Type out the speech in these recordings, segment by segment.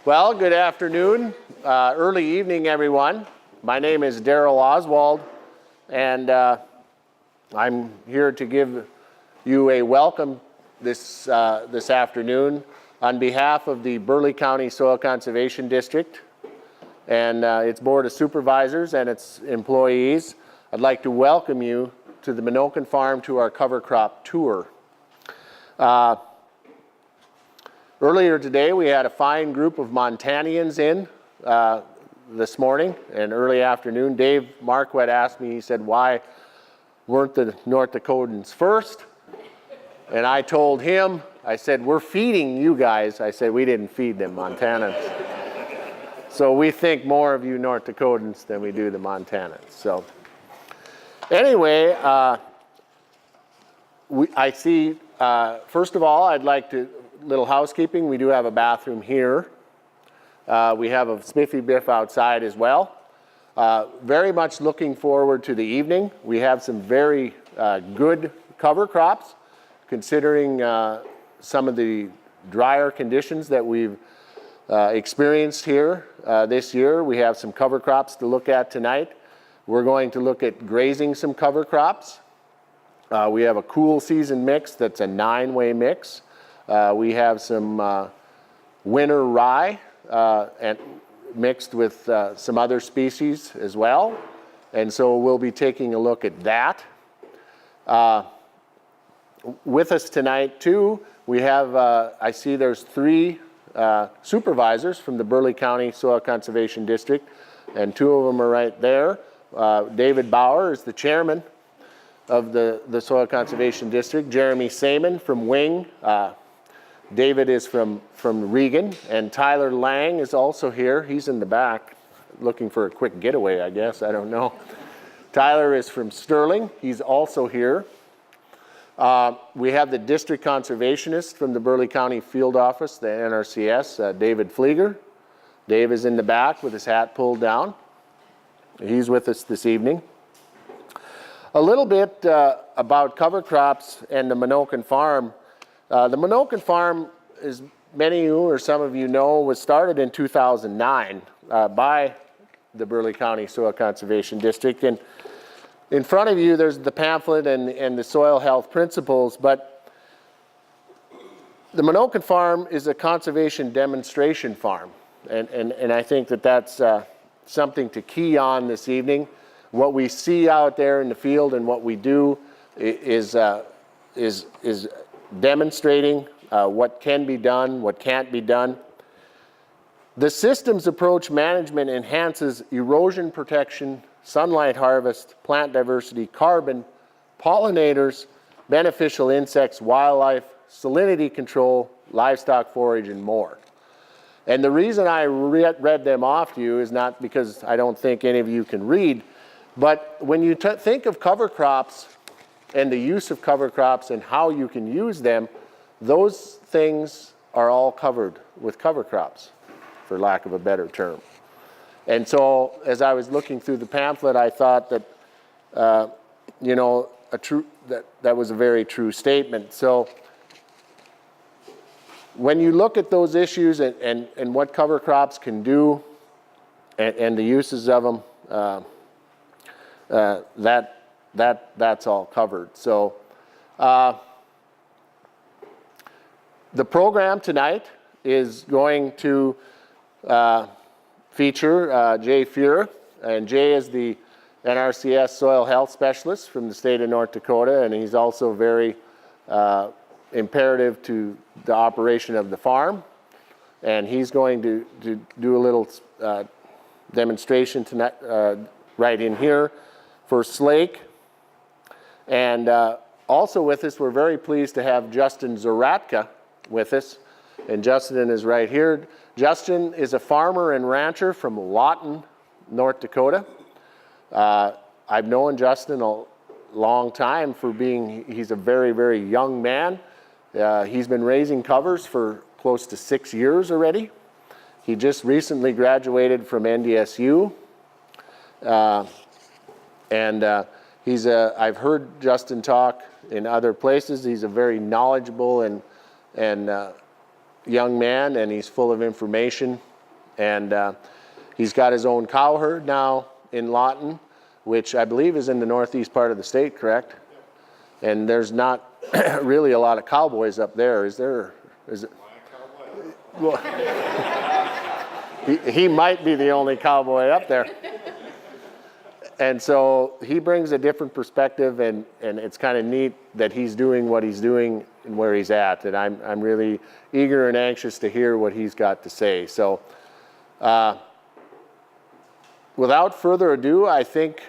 Well, good afternoon, early evening, everyone. My name is Darrell Oswald, and I'm here to give you a welcome this afternoon on behalf of the Burleigh County Soil Conservation District and its Board of Supervisors and its employees. I'd like to welcome you to the Minokan Farm to our cover crop tour. Earlier today, we had a fine group of Montanians in this morning and early afternoon. Dave Marquette asked me, he said, why weren't the North Dakotans first? And I told him, I said, we're feeding you guys. I said, we didn't feed them, Montanans. So we think more of you North Dakotans than we do the Montanans. So anyway, I see, first of all, I'd like to, little housekeeping. We do have a bathroom here. We have a spiffy biff outside as well. Very much looking forward to the evening. We have some very good cover crops considering some of the drier conditions that we've experienced here this year. We have some cover crops to look at tonight. We're going to look at grazing some cover crops. We have a cool season mix that's a 9-way mix. We have some winter rye and mixed with some other species as well. And so we'll be taking a look at that. With us tonight too, we have, I see there's 3 supervisors from the Burleigh County Soil Conservation District, and 2 of them are right there. David Bauer is the chairman of the Soil Conservation District. Jeremy Saman from Wing. David is from Regan, and Tyler Lang is also here. He's in the back looking for a quick getaway, I guess. I don't know. Tyler is from Sterling. He's also here. We have the district conservationist from the Burleigh County Field Office, the NRCS, David Flieger. Dave is in the back with his hat pulled down. He's with us this evening. A little bit about cover crops and the Minokan Farm. The Minokan Farm, as many of you or some of you know, was started in 2009 by the Burleigh County Soil Conservation District. And in front of you, there's the pamphlet and the soil health principles. But the Minokan Farm is a conservation demonstration farm. And I think that that's something to key on this evening. What we see out there in the field and what we do is demonstrating what can be done, what can't be done. The systems approach management enhances erosion protection, sunlight harvest, plant diversity, carbon, pollinators, beneficial insects, wildlife, salinity control, livestock forage, and more. And the reason I read them off to you is not because I don't think any of you can read, but when you think of cover crops and the use of cover crops and how you can use them, those things are all covered with cover crops, for lack of a better term. And so as I was looking through the pamphlet, I thought that, you know, that was a very true statement. So when you look at those issues and what cover crops can do and the uses of them, that's all covered. So the program tonight is going to feature Jay Fuhrer, and Jay is the NRCS soil health specialist from the state of North Dakota, and he's also very imperative to the operation of the farm. And he's going to do a little demonstration tonight, right in here for Slake. And also with us, we're very pleased to have Justin Zahradka with us. And Justin is right here. Justin is a farmer and rancher from Lawton, North Dakota. I've known Justin a long time for he's a very, very young man. He's been raising covers for close to 6 years already. He just recently graduated from NDSU. I've heard Justin talk in other places. He's a very knowledgeable and young man, and he's full of information. And he's got his own cow herd now in Lawton, which I believe is in the northeast part of the state, correct? And there's not really a lot of cowboys up there, is there? Is it? Well, he might be the only cowboy up there. And so he brings a different perspective, and it's kind of neat that he's doing what he's doing and where he's at. And I'm really eager and anxious to hear what he's got to say. So without further ado, I think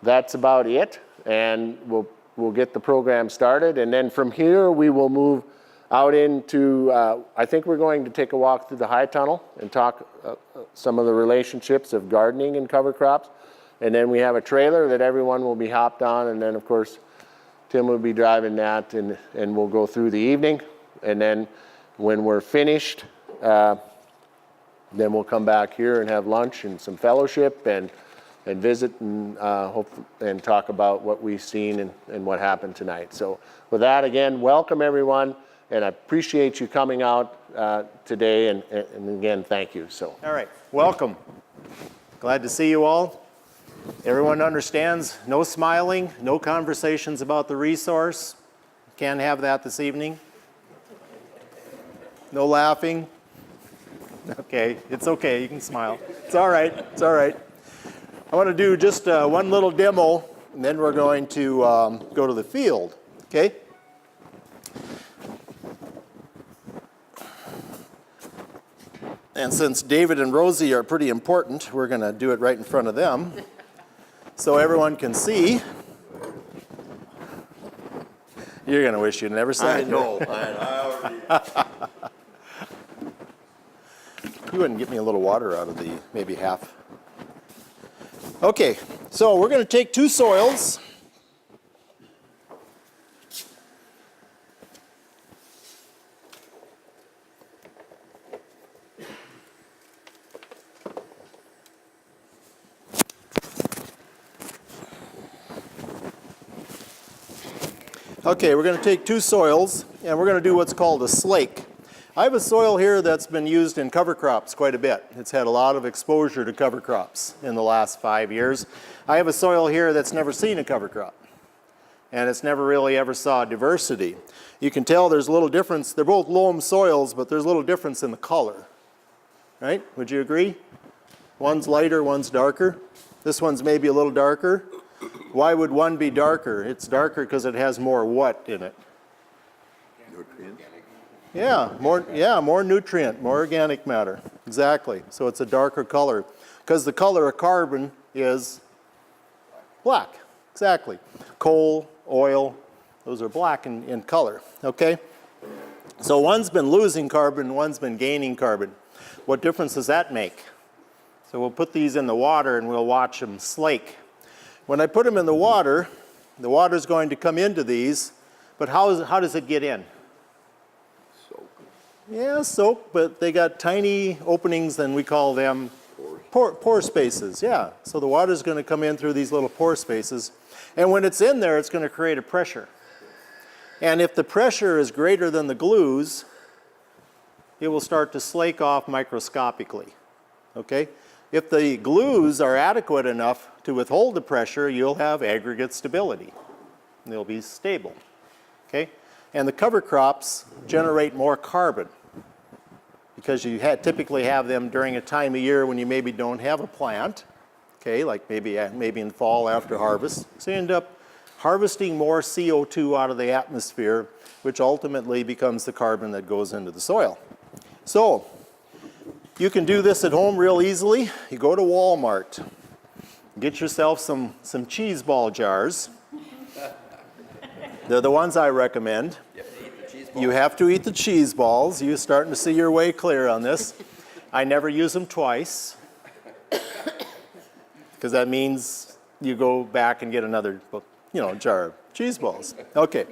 that's about it. And we'll get the program started. And then from here, we will move out into, I think we're going to take a walk through the high tunnel and talk some of the relationships of gardening and cover crops. And then we have a trailer that everyone will be hopped on. And then, of course, Tim will be driving that, and we'll go through the evening. And then when we're finished, then we'll come back here and have lunch and some fellowship and visit and and talk about what we've seen and what happened tonight. So with that, again, welcome everyone. And I appreciate you coming out today, and again, thank you. So. All right, welcome. Glad to see you all. Everyone understands, no smiling, no conversations about the resource. Can't have that this evening. No laughing. Okay, it's okay, you can smile. It's all right, it's all right. I want to do just one little demo, and then we're going to go to the field, okay? And since David and Rosie are pretty important, we're going to do it right in front of them so everyone can see. You're going to wish you'd never said it. I know. I already. You wouldn't get me a little water out of the maybe half. Okay, so we're going to take two soils. Okay, we're going to take two soils, and we're going to do what's called a slake. I have a soil here that's been used in cover crops quite a bit. It's had a lot of exposure to cover crops in the last 5 years. I have a soil here that's never seen a cover crop, and it's never really ever saw diversity. You can tell there's a little difference. They're both loam soils, but there's a little difference in the color, right? Would you agree? One's lighter, one's darker. This one's maybe a little darker. Why would one be darker? It's darker because it has more what in it? Nutrients. More nutrient, more organic matter. Exactly. So it's a darker color because the color of carbon is black. Exactly. Coal, oil, those are black in color. Okay? So one's been losing carbon, one's been gaining carbon. What difference does that make? So we'll put these in the water and we'll watch them slake. When I put them in the water is going to come into these, but how does it get in? Soak. Yeah, soak, but they got tiny openings, and we call them pore spaces. Yeah, so the water's going to come in through these little pore spaces, and when it's in there, it's going to create a pressure. And if the pressure is greater than the glues, it will start to slake off microscopically, okay? If the glues are adequate enough to withhold the pressure, you'll have aggregate stability. They'll be stable, okay? And the cover crops generate more carbon because you typically have them during a time of year when you maybe don't have a plant, okay, like maybe in fall after harvest. So you end up harvesting more CO2 out of the atmosphere, which ultimately becomes the carbon that goes into the soil. So you can do this at home real easily. You go to Walmart, get yourself some cheese ball jars. They're the ones I recommend. You have to eat the cheese balls. You're starting to see your way clear on this. I never use them twice because that means you go back and get another, jar of cheese balls. Okay,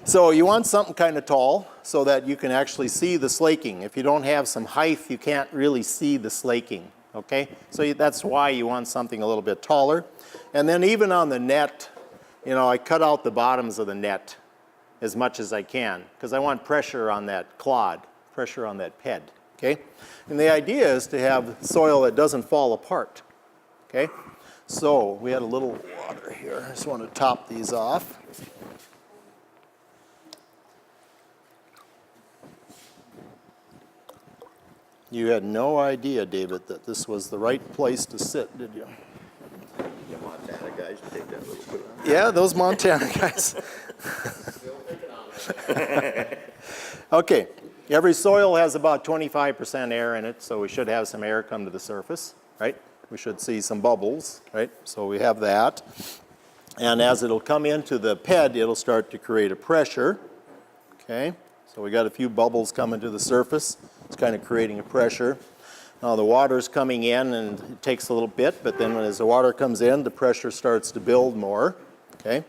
so you want something kind of tall so that you can actually see the slaking. If you don't have some height, you can't really see the slaking, okay? So that's why you want something a little bit taller. And then even on the net, I cut out the bottoms of the net as much as I can because I want pressure on that clod, pressure on that ped, okay? And the idea is to have soil that doesn't fall apart, okay? So we had a little water here. I just want to top these off. You had no idea, David, that this was the right place to sit, did you? You Montana guys take that little bit. Yeah, those Montana guys. Okay, every soil has about 25% air in it, so we should have some air come to the surface, right? We should see some bubbles, right? So we have that. And as it'll come into the bed, it'll start to create a pressure, okay? So we got a few bubbles coming to the surface. It's kind of creating a pressure. Now the water's coming in and it takes a little bit, but then as the water comes in, the pressure starts to build more, okay?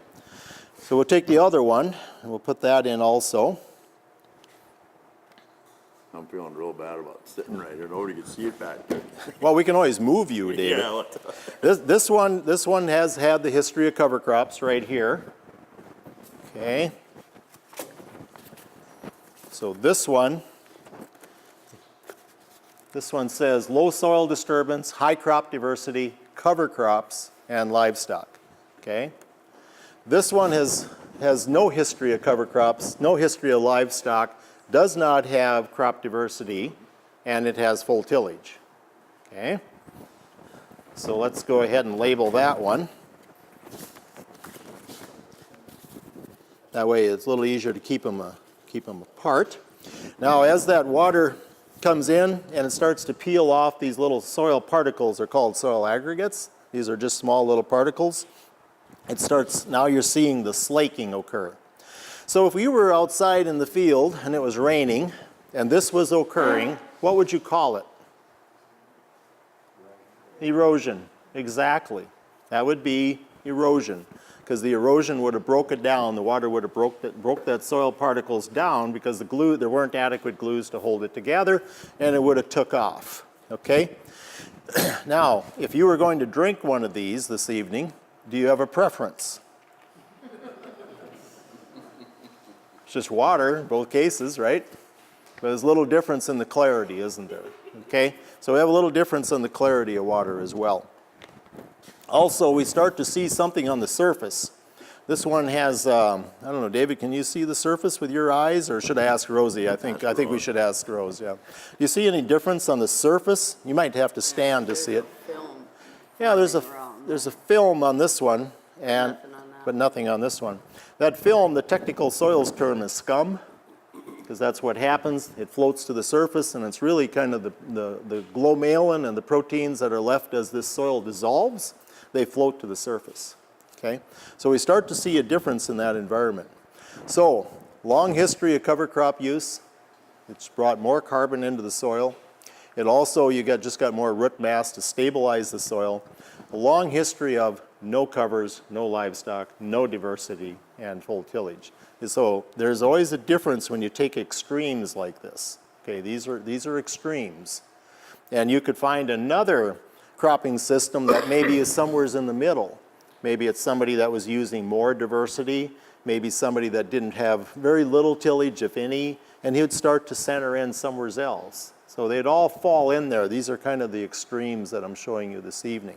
So we'll take the other one and we'll put that in also. I'm feeling real bad about sitting right here. Nobody can see it back there. Well, we can always move you, David. Yeah. This one has had the history of cover crops right here. Okay. So this one says low soil disturbance, high crop diversity, cover crops, and livestock. Okay. This one has no history of cover crops, no history of livestock, does not have crop diversity, and it has full tillage. Okay. So let's go ahead and label that one. That way it's a little easier to keep them apart. Now as that water comes in and it starts to peel off these little soil particles, they're called soil aggregates. These are just small little particles. Now you're seeing the slaking occur. So if you were outside in the field and it was raining and this was occurring, what would you call it? Erosion, exactly. That would be erosion, because the erosion would have broke it down. The water would have broke that soil particles down because there weren't adequate glues to hold it together, and it would have took off, okay? Now, if you were going to drink one of these this evening, do you have a preference? It's just water in both cases, right? But there's a little difference in the clarity, isn't there? Okay? So we have a little difference in the clarity of water as well. Also, we start to see something on the surface. This one has, I don't know, David, can you see the surface with your eyes, or should I ask Rosie? I think we should ask Rose, yeah. Do you see any difference on the surface? You might have to stand to see it. Film. Yeah, there's a film on this one, but nothing on this one. That film, the technical soils term is scum, because that's what happens. It floats to the surface, and it's really kind of the glomalin and the proteins that are left as this soil dissolves. They float to the surface, okay? So we start to see a difference in that environment. So, long history of cover crop use. It's brought more carbon into the soil. It also, just got more root mass to stabilize the soil. A long history of no covers, no livestock, no diversity, and full tillage. So there's always a difference when you take extremes like this. Okay, these are extremes. And you could find another cropping system that maybe is somewhere in the middle. Maybe it's somebody that was using more diversity, maybe somebody that didn't have very little tillage, if any, and he would start to center in somewhere else. So they'd all fall in there. These are kind of the extremes that I'm showing you this evening.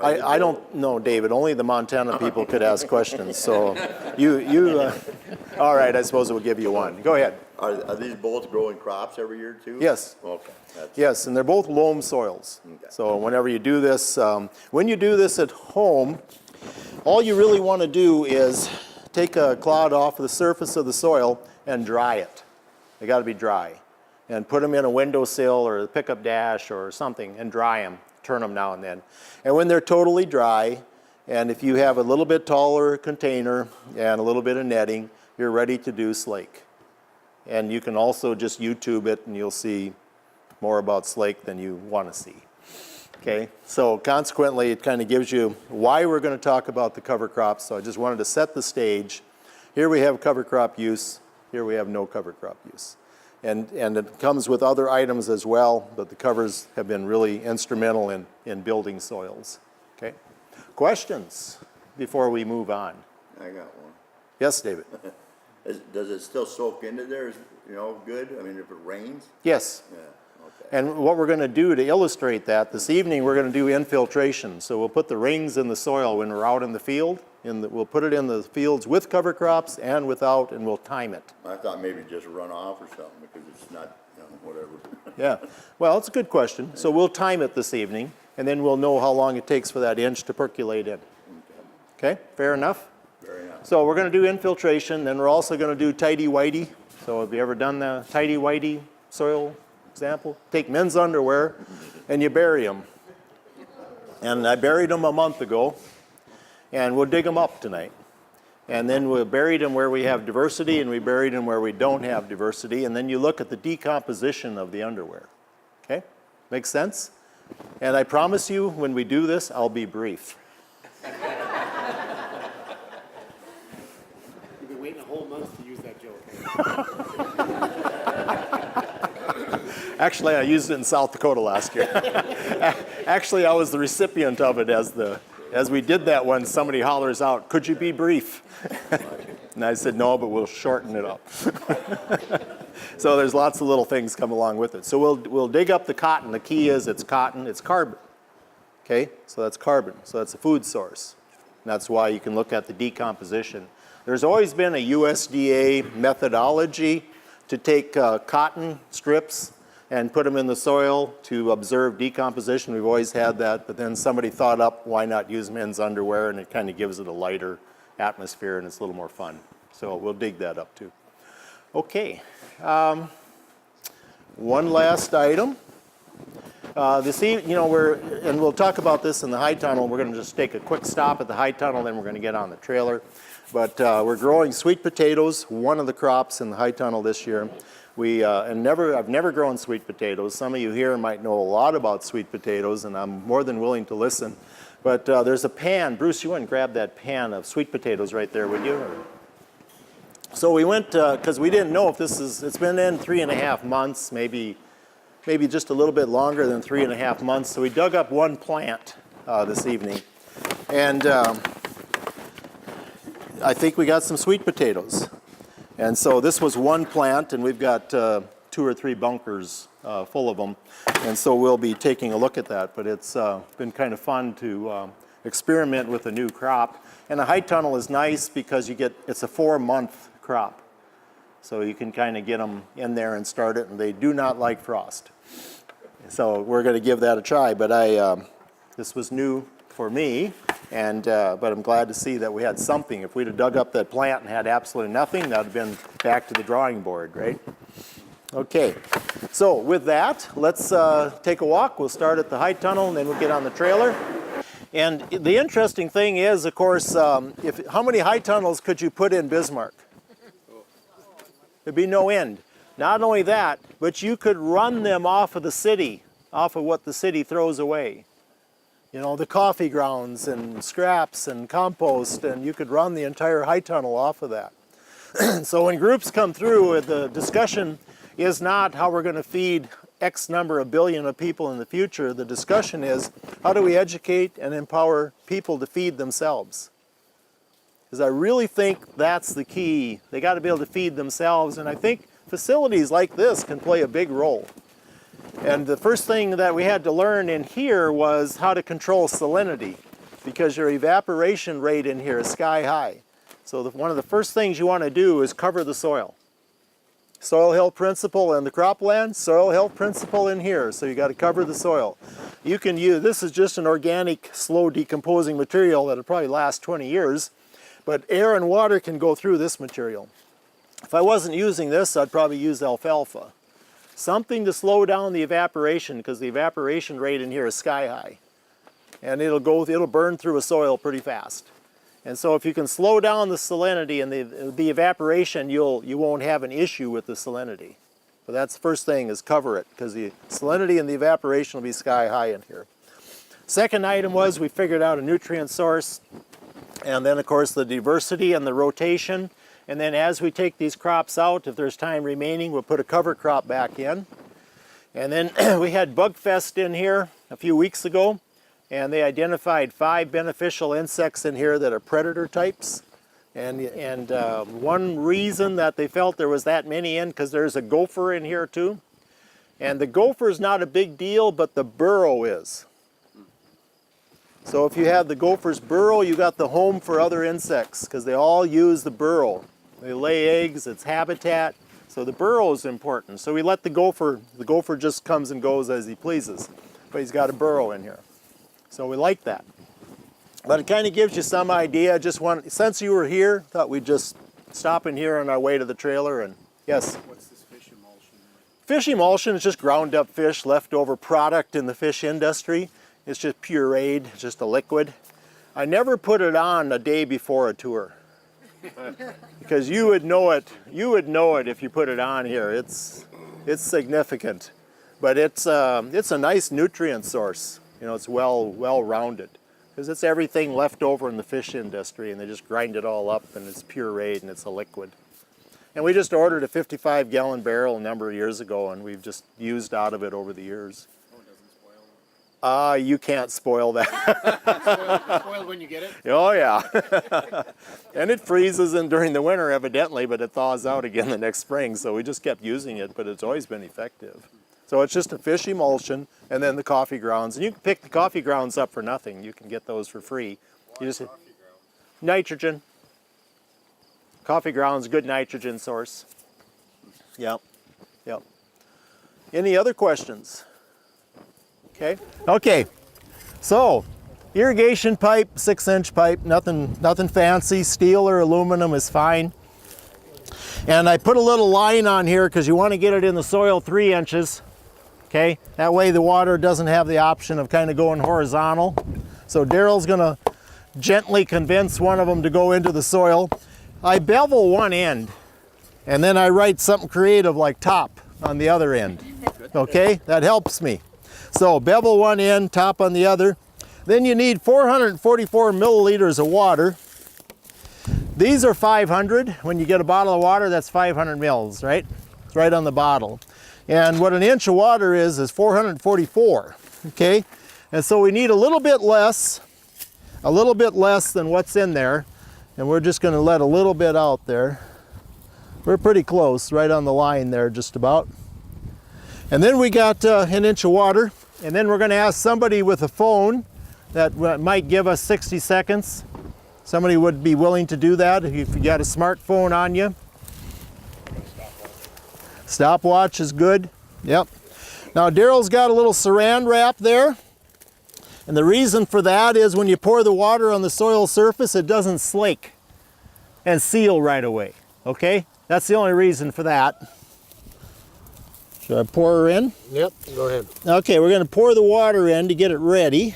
I don't know, David. Only the Montana people could ask questions. So all right, I suppose we'll give you one. Go ahead. Are these both growing crops every year too? Yes. Okay. Yes, and they're both loam soils. Okay. So whenever you do this, when you do this at home, all you really want to do is take a clod off the surface of the soil and dry it. They got to be dry. And put them in a windowsill or a pickup dash or something and dry them. Turn them now and then. And when they're totally dry, and if you have a little bit taller container and a little bit of netting, you're ready to do slake. And you can also just YouTube it and you'll see more about slake than you want to see. Okay, so consequently it kind of gives you why we're going to talk about the cover crops. So I just wanted to set the stage. Here we have cover crop use, here we have no cover crop use. And it comes with other items as well, but the covers have been really instrumental in building soils. Okay, questions before we move on? I got one. Yes, David? Does it still soak into there? Good? I mean, if it rains? Yes. Yeah. And what we're going to do to illustrate that, this evening we're going to do infiltration. So we'll put the rings in the soil when we're out in the field. We'll put it in the fields with cover crops and without, and we'll time it. I thought maybe just run off or something because it's not, whatever. Yeah, well, it's a good question. So we'll time it this evening, and then we'll know how long it takes for that inch to percolate in. Okay, fair enough? Very nice. So we're going to do infiltration, then we're also going to do tighty-whitey. So have you ever done the tighty-whitey soil example? Take men's underwear and you bury them. And I buried them a month ago, and we'll dig them up tonight. And then we'll bury them where we have diversity, and we buried them where we don't have diversity, and then you look at the decomposition of the underwear. Okay? Makes sense? And I promise you, when we do this, I'll be brief. You've been waiting a whole month to use that joke. Actually, I used it in South Dakota last year. Actually, I was the recipient of it as we did that one. Somebody hollers out, "Could you be brief?" And I said, "No, but we'll shorten it up." So there's lots of little things come along with it. So we'll dig up the cotton. The key is it's cotton, it's carbon. Okay, so that's carbon. So that's a food source. And that's why you can look at the decomposition. There's always been a USDA methodology to take cotton strips and put them in the soil to observe decomposition. We've always had that, but then somebody thought up, why not use men's underwear, and it kind of gives it a lighter atmosphere and it's a little more fun. So we'll dig that up too. Okay, one last item. This evening, and we'll talk about this in the high tunnel. We're going to just take a quick stop at the high tunnel, then we're going to get on the trailer. But we're growing sweet potatoes, one of the crops in the high tunnel this year. I've never grown sweet potatoes. Some of you here might know a lot about sweet potatoes, and I'm more than willing to listen. But there's a pan. Bruce, you went and grabbed that pan of sweet potatoes right there, would you? So we went, because we didn't know if it's been in 3.5 months, maybe just a little bit longer than 3.5 months. So we dug up one plant this evening. And I think we got some sweet potatoes. And so this was one plant, and we've got 2 or 3 bunkers full of them. And so we'll be taking a look at that. But it's been kind of fun to experiment with a new crop. And a high tunnel is nice because it's a 4-month crop. So you can kind of get them in there and start it, and they do not like frost. So we're going to give that a try. But this was new for me. But I'm glad to see that we had something. If we'd have dug up that plant and had absolutely nothing, that would have been back to the drawing board, right? Okay, so with that, let's take a walk. We'll start at the high tunnel, and then we'll get on the trailer. And the interesting thing is, of course, how many high tunnels could you put in Bismarck? There'd be no end. Not only that, but you could run them off of the city, off of what the city throws away. You know, the coffee grounds and scraps and compost, and you could run the entire high tunnel off of that. So when groups come through, the discussion is not how we're going to feed X number of billion of people in the future. The discussion is how do we educate and empower people to feed themselves? Because I really think that's the key. They got to be able to feed themselves, and I think facilities like this can play a big role. And the first thing that we had to learn in here was how to control salinity, because your evaporation rate in here is sky high. So one of the first things you want to do is cover the soil. Soil health principle in the cropland, soil health principle in here. So you got to cover the soil. You can use, this is just an organic, slow decomposing material that'll probably last 20 years, but air and water can go through this material. If I wasn't using this, I'd probably use alfalfa. Something to slow down the evaporation, because the evaporation rate in here is sky high. And it'll burn through a soil pretty fast. And so if you can slow down the salinity and the evaporation, you won't have an issue with the salinity. But that's the first thing, is cover it, because the salinity and the evaporation will be sky high in here. Second item was we figured out a nutrient source, and then of course the diversity and the rotation. And then as we take these crops out, if there's time remaining, we'll put a cover crop back in. And then we had Bugfest in here a few weeks ago, and they identified 5 beneficial insects in here that are predator types. And one reason that they felt there was that many in, because there's a gopher in here too. And the gopher's not a big deal, but the burrow is. So if you have the gopher's burrow, you got the home for other insects, because they all use the burrow. They lay eggs, it's habitat, so the burrow is important. So we let the gopher just comes and goes as he pleases, but he's got a burrow in here. So we like that. But it kind of gives you some idea. Since you were here, thought we'd just stop in here on our way to the trailer. And yes? What's this fish emulsion? Fish emulsion is just ground up fish, leftover product in the fish industry. It's just pureed, it's just a liquid. I never put it on a day before a tour. Because you would know it if you put it on here. It's significant. But it's a nice nutrient source. You know, it's well-rounded. Because it's everything left over in the fish industry, and they just grind it all up, and it's pureed, and it's a liquid. And we just ordered a 55-gallon barrel a number of years ago, and we've just used out of it over the years. Oh, it doesn't spoil? You can't spoil that. Spoiled when you get it? Oh, yeah. And it freezes during the winter, evidently, but it thaws out again the next spring, so we just kept using it, but it's always been effective. So it's just a fish emulsion, and then the coffee grounds. And you can pick the coffee grounds up for nothing. You can get those for free. You just hit nitrogen. Coffee grounds, good nitrogen source. Yep, yep. Any other questions? Okay. So, irrigation pipe, 6-inch pipe, nothing fancy. Steel or aluminum is fine. And I put a little line on here because you want to get it in the soil 3 inches. Okay, that way the water doesn't have the option of kind of going horizontal. So Daryl's gonna gently convince one of them to go into the soil. I bevel one end, and then I write something creative like top on the other end. Okay, that helps me. So bevel one end, top on the other. Then you need 444 milliliters of water. These are 500. When you get a bottle of water, that's 500 mils, right? It's right on the bottle. And what an inch of water is 444, okay? And so we need a little bit less than what's in there. And we're just gonna let a little bit out there. We're pretty close, right on the line there, just about. And then we got an inch of water. And then we're gonna ask somebody with a phone that might give us 60 seconds. Somebody would be willing to do that if you got a smartphone on you. Stopwatch is good. Yep. Now Daryl's got a little saran wrap there. And the reason for that is when you pour the water on the soil surface, it doesn't slake and seal right away. Okay? That's the only reason for that. Should I pour her in? Yep, go ahead. Okay, we're going to pour the water in to get it ready.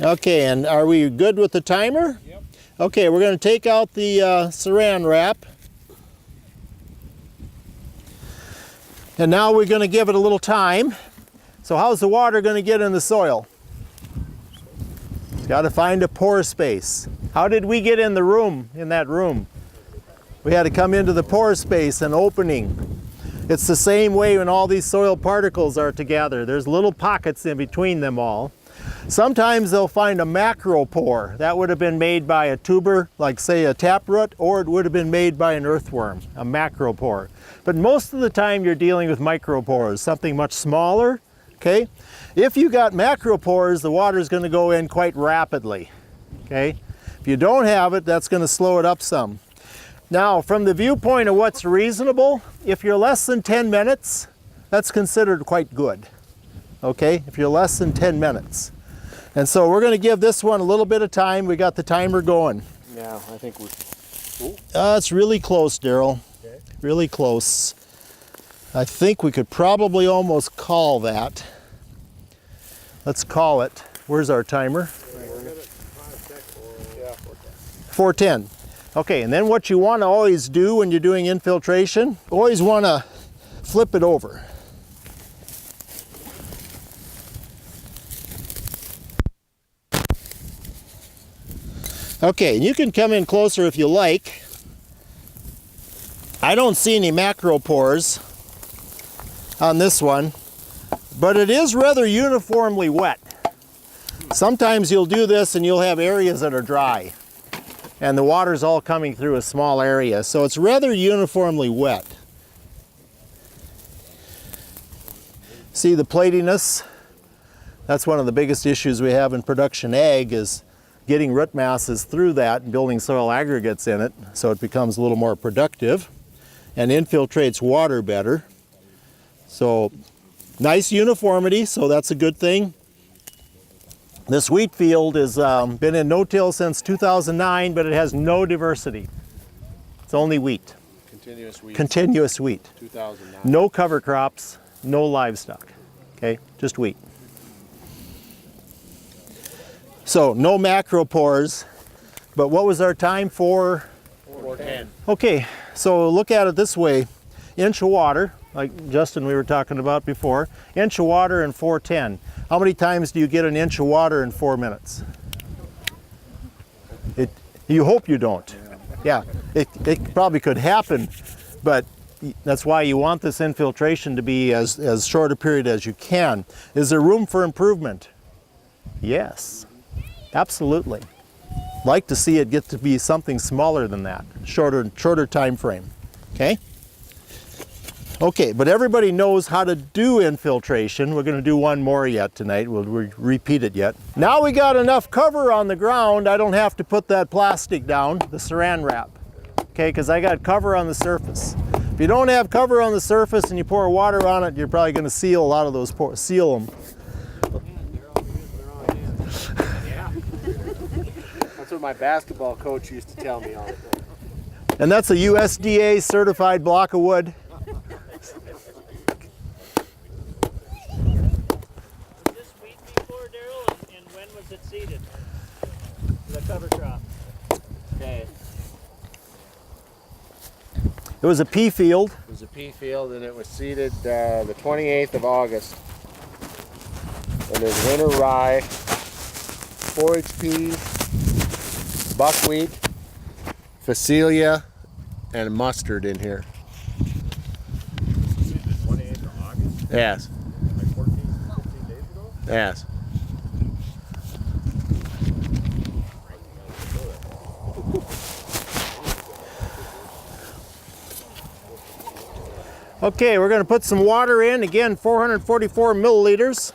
Okay, and are we good with the timer? Yep. Okay, we're going to take out the saran wrap. And now we're going to give it a little time. So how's the water going to get in the soil? It's got to find a pore space. How did we get in the room, in that room? We had to come into the pore space, an opening. It's the same way when all these soil particles are together. There's little pockets in between them all. Sometimes they'll find a macro pore. That would have been made by a tuber, like say a taproot, or it would have been made by an earthworm, a macro pore. But most of the time you're dealing with micropores, something much smaller, okay? If you got macropores, the water is going to go in quite rapidly, okay? If you don't have it, that's going to slow it up some. Now, from the viewpoint of what's reasonable, if you're less than 10 minutes, that's considered quite good, okay? If you're less than 10 minutes. And so we're going to give this one a little bit of time. We got the timer going. Yeah, I think we're... It's really close, Daryl. Okay. Really close. I think we could probably almost call that. Let's call it. Where's our timer? 410. Okay, and then what you want to always do when you're doing infiltration, always want to flip it over. Okay, and you can come in closer if you like. I don't see any macropores on this one, but it is rather uniformly wet. Sometimes you'll do this and you'll have areas that are dry. and the water's all coming through a small area. So it's rather uniformly wet. See the platiness? That's one of the biggest issues we have in production ag, is getting root masses through that and building soil aggregates in it so it becomes a little more productive and infiltrates water better. So nice uniformity, so that's a good thing. This wheat field has been in no-till since 2009, but it has no diversity. It's only wheat. Continuous wheat. Continuous wheat. 2009. No cover crops, no livestock. Okay, just wheat. So no macro pores, but what was our time for? 410. Okay, so look at it this way. Inch of water, like Justin we were talking about before, inch of water in 410. How many times do you get an inch of water in 4 minutes? You hope you don't. Yeah, it probably could happen, but that's why you want this infiltration to be as short a period as you can. Is there room for improvement? Yes, absolutely. Like to see it get to be something smaller than that, shorter time frame, okay? Okay, but everybody knows how to do infiltration. We're going to do one more yet tonight. We'll repeat it yet. Now we got enough cover on the ground, I don't have to put that plastic down, the saran wrap, okay, because I got cover on the surface. If you don't have cover on the surface and you pour water on it, you're probably going to seal a lot of those pores, seal them. That's what my basketball coach used to tell me all the time. And that's a USDA certified block of wood. Was this wheat before, Daryl, and when was it seeded? The cover crop. Okay. It was a pea field. It was a pea field and it was seeded the 28th of August. And there's winter rye, forage peas, buckwheat, phacelia, and mustard in here. 28th of August, Yes, like 15 days ago? yes. Okay, we're going to put some water in, again 444 milliliters.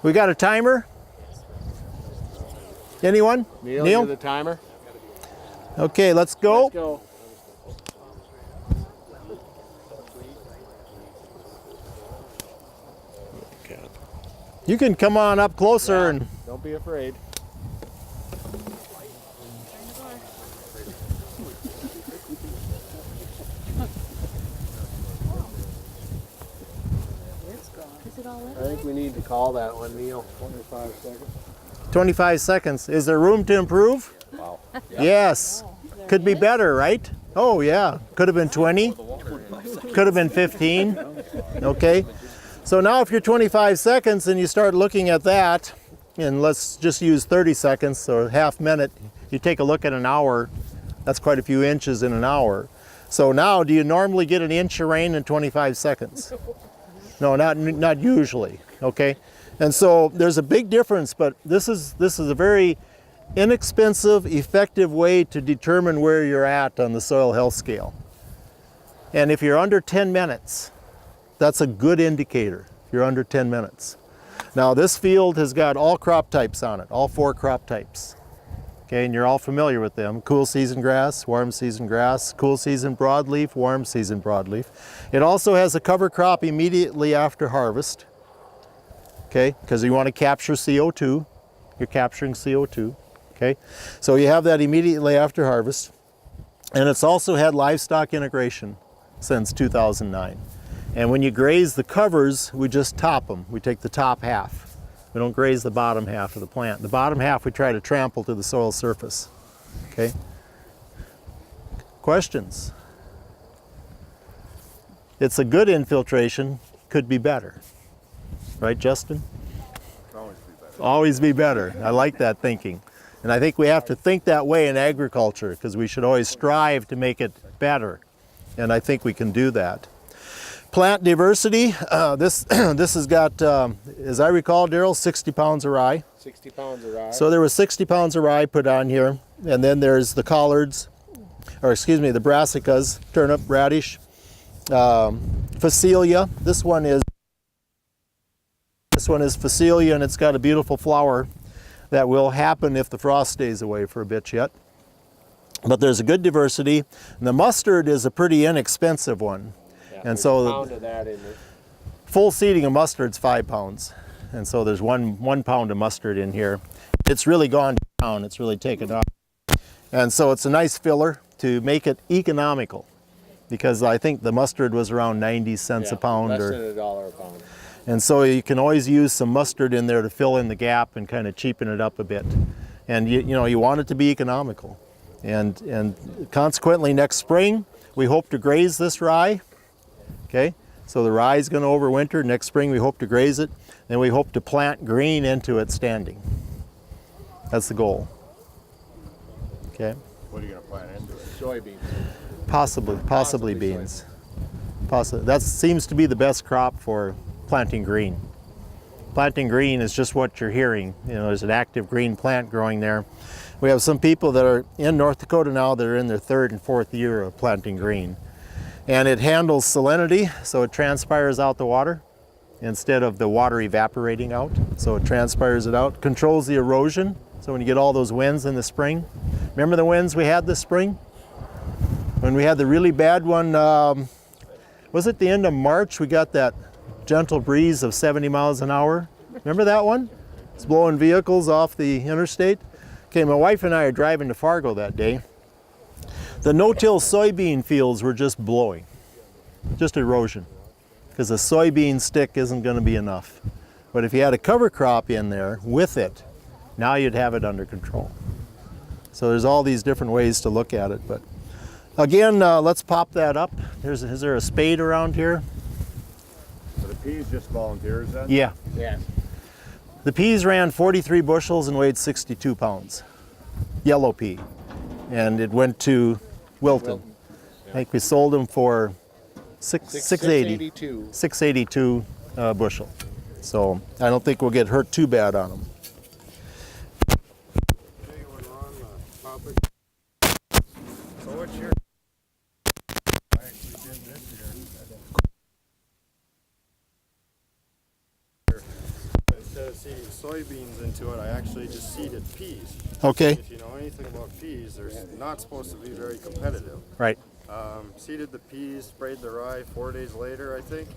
We got a timer? Anyone? Neil, you're the timer. Okay, let's go. Let's go. Okay. You can come on up closer and Don't be afraid. I think we need to call that one, Neil. 25 seconds. 25 seconds. Is there room to improve? Wow. Yes. Could be better, right? Oh yeah. Could have been 20. Could have been 15. Okay. So now if you're 25 seconds and you start looking at that, and let's just use 30 seconds or half minute, you take a look at an hour, that's quite a few inches in an hour. So now, do you normally get an inch of rain in 25 seconds? No, not usually, okay? And so there's a big difference, but this is a very inexpensive, effective way to determine where you're at on the soil health scale. And if you're under 10 minutes, that's a good indicator, if you're under 10 minutes. Now this field has got all crop types on it, all 4 crop types. Okay, and you're all familiar with them. Cool season grass, warm season grass, cool season broadleaf, warm season broadleaf. It also has a cover crop immediately after harvest. Okay, because you want to capture CO2. You're capturing CO2. Okay, so you have that immediately after harvest. And it's also had livestock integration since 2009. And when you graze the covers, we just top them. We take the top half. We don't graze the bottom half of the plant. The bottom half we try to trample to the soil surface. Okay? Questions? It's a good infiltration, could be better. Right, Justin? Always be better. Always be better. I like that thinking. And I think we have to think that way in agriculture because we should always strive to make it better. And I think we can do that. Plant diversity, this has got, as I recall, Daryl, 60 pounds of rye. 60 pounds of rye. So there was 60 pounds of rye put on here, and then there's the collards, or excuse me, the brassicas, turnip, radish, phacelia. This one is phacelia, and it's got a beautiful flower that will happen if the frost stays away for a bit yet. But there's a good diversity. And the mustard is a pretty inexpensive one. Yeah, And so pound of that in there. full seeding of mustard's 5 pounds. And so there's one pound of mustard in here. It's really gone down, it's really taken off. And so it's a nice filler to make it economical, because I think the mustard was around 90 cents a pound. Less Or, than $1 a pound. and so you can always use some mustard in there to fill in the gap and kind of cheapen it up a bit. And you know, you want it to be economical. And consequently, next spring, we hope to graze this rye. Okay, so the rye is going to overwinter. Next spring, we hope to graze it. Then we hope to plant green into it standing. That's the goal. Okay, What are you gonna plant into it? Soybeans. possibly beans. That seems to be the best crop for planting green. Planting green is just what you're hearing. You know, there's an active green plant growing there. We have some people that are in North Dakota now that are in their 3rd and 4th year of planting green. And it handles salinity, so it transpires out the water instead of the water evaporating out. So it transpires it out, controls the erosion. So when you get all those winds in the spring, remember the winds we had this spring? When we had the really bad one, was it the end of March, we got that gentle breeze of 70 miles an hour? Remember that one? It's blowing vehicles off the interstate. Okay, my wife and I are driving to Fargo that day. The no-till soybean fields were just blowing, just erosion, because the soybean stick isn't going to be enough. But if you had a cover crop in there with it, now you'd have it under control. So there's all these different ways to look at it. But again, let's pop that up. Is there a spade around here? So the peas just volunteers then? Yeah. Yeah. The peas ran 43 bushels and weighed 62 pounds. Yellow pea. And it went to Wilton. I think we sold them for 680. 682 bushel. So I don't think we'll get hurt too bad on them. Okay, when we're on the topic. So what's your? I actually did this year. Instead of seeding soybeans into it, I actually just seeded peas. Okay. If you know anything about peas, they're not supposed to be very competitive. Right. Seeded the peas, sprayed the rye 4 days later, I think,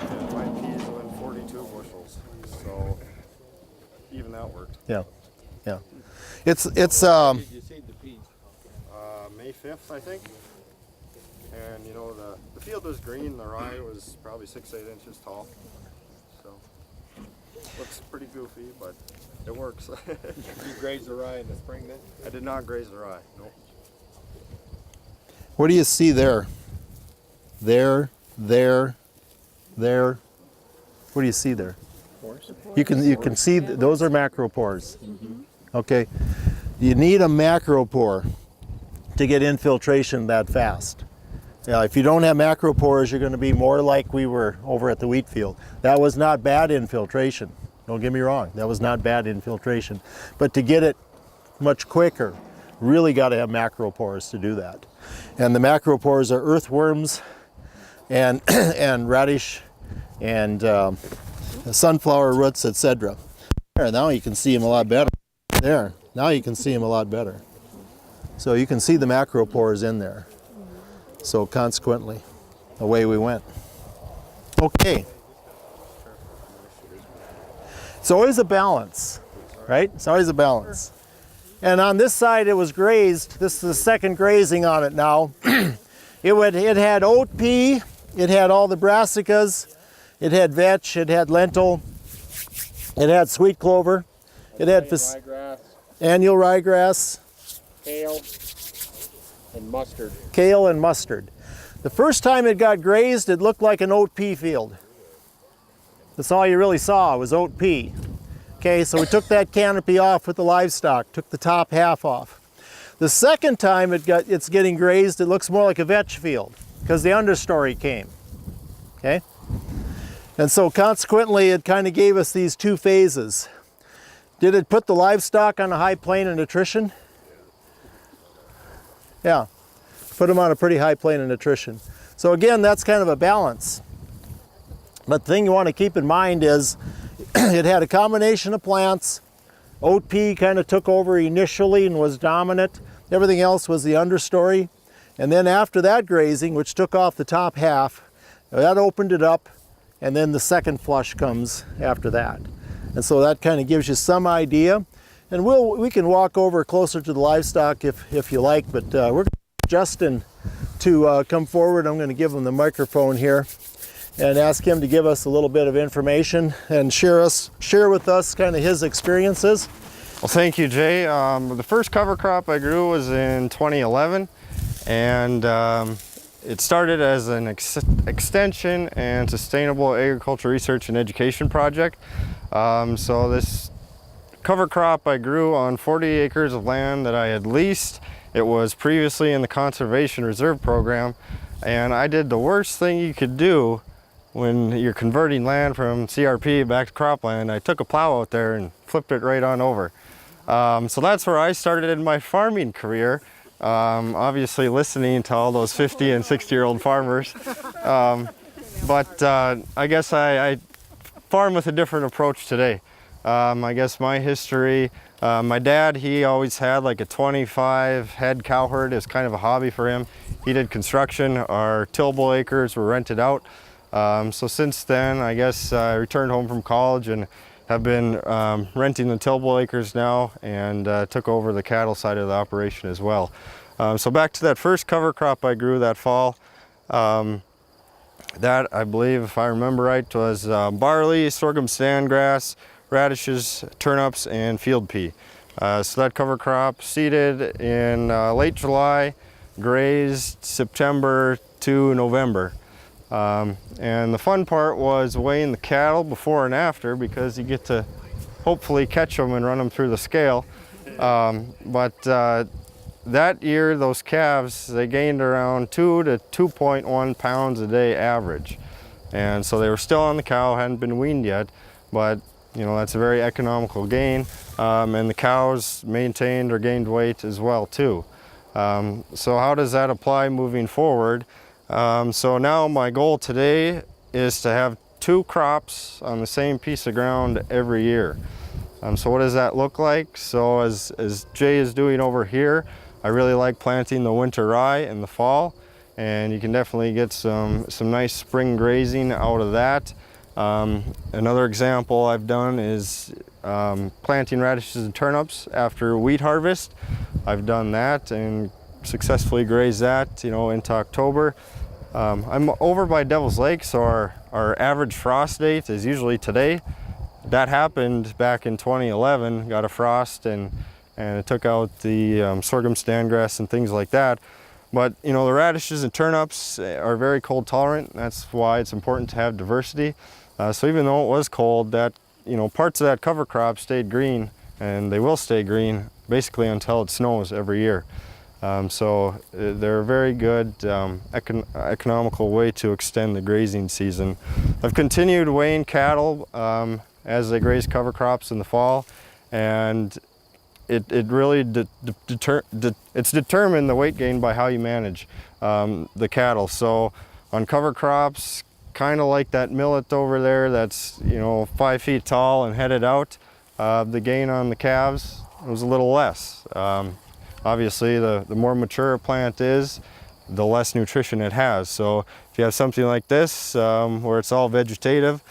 and my peas went 42 bushels. So even that worked. Yeah. Yeah. It's Did you seed the peas? May 5th, I think. And you know, the field was green, the rye was probably 6-8 inches tall. So looks pretty goofy, but it works. Did you graze the rye in the spring then? I did not graze the rye. Nope. What do you see there? There. What do you see there? You can see those are macropores. Okay. You need a macropore to get infiltration that fast. If you don't have macropores, you're going to be more like we were over at the wheat field. That was not bad infiltration. Don't get me wrong. That was not bad infiltration. But to get it much quicker, really got to have macropores to do that. And the macropores are earthworms and and radish and sunflower roots, etc. There, now you can see them a lot better. There, now you can see them a lot better. So you can see the macropores in there. So consequently, away we went. Okay. It's always a balance, right? It's always a balance. And on this side it was grazed. This is the second grazing on it now. It had oat pea, it had all the brassicas, it had vetch, it had lentil, it had sweet clover, it had Ryegrass, annual ryegrass, kale, and mustard. kale, and mustard. The first time it got grazed, it looked like an oat pea field. That's all you really saw was oat pea. Okay, so we took that canopy off with the livestock, took the top half off. The second time it's getting grazed, it looks more like a vetch field because the understory came. okay? And so consequently, it kind of gave us these two phases. Did it put the livestock on a high plane of nutrition? Yeah, put them on a pretty high plane of nutrition. So again, that's kind of a balance. But the thing you want to keep in mind is it had a combination of plants. Oat pea kind of took over initially and was dominant. Everything else was the understory. And then after that grazing, which took off the top half, that opened it up, and then the second flush comes after that. And so that kind of gives you some idea. And we can walk over closer to the livestock if you like, but we're going to ask Justin to come forward. I'm going to give him the microphone here and ask him to give us a little bit of information and share with us kind of his experiences. Well, thank you, Jay. The first cover crop I grew was in 2011, and it started as an extension and sustainable agriculture research and education project. So this cover crop I grew on 40 acres of land that I had leased. It was previously in the Conservation Reserve Program, and I did the worst thing you could do when you're converting land from CRP back to cropland. I took a plow out there and flipped it right on over. So that's where I started in my farming career. Obviously listening to all those 50 and 60-year-old farmers. But I guess I farm with a different approach today. I guess my history, my dad, he always had like a 25 head cow herd. It was kind of a hobby for him. He did construction. Our tillable acres were rented out. So since then, I guess I returned home from college and have been renting the tillable acres now, and took over the cattle side of the operation as well. So back to that first cover crop I grew that fall. That, I believe, if I remember right, was barley, sorghum sandgrass, radishes, turnips, and field pea. So that cover crop seeded in late July, grazed September to November. And the fun part was weighing the cattle before and after, because you get to hopefully catch them and run them through the scale. But that year, those calves, they gained around 2 to 2.1 pounds a day average. And so they were still on the cow, hadn't been weaned yet, but you know, that's a very economical gain. And the cows maintained or gained weight as well too. So how does that apply moving forward? So now my goal today is to have 2 crops on the same piece of ground every year. So what does that look like? So as Jay is doing over here, I really like planting the winter rye in the fall, and you can definitely get some nice spring grazing out of that. Another example I've done is planting radishes and turnips after wheat harvest. I've done that and successfully grazed that, you know, into October. I'm over by Devil's Lake, so our average frost date is usually today. That happened back in 2011, got a frost, and it took out the sorghum standgrass and things like that. But you know, the radishes and turnips are very cold tolerant. That's why it's important to have diversity. So even though it was cold, that, you know, parts of that cover crop stayed green, and they will stay green basically until it snows every year. So they're a very good economical way to extend the grazing season. I've continued weighing cattle as they graze cover crops in the fall, and it really it's determined the weight gain by how you manage the cattle. So on cover crops, kind of like that millet over there that's, you know, 5 feet tall and headed out, the gain on the calves was a little less. Obviously, the more mature a plant is, the less nutrition it has. So if you have something like this, where it's all vegetative,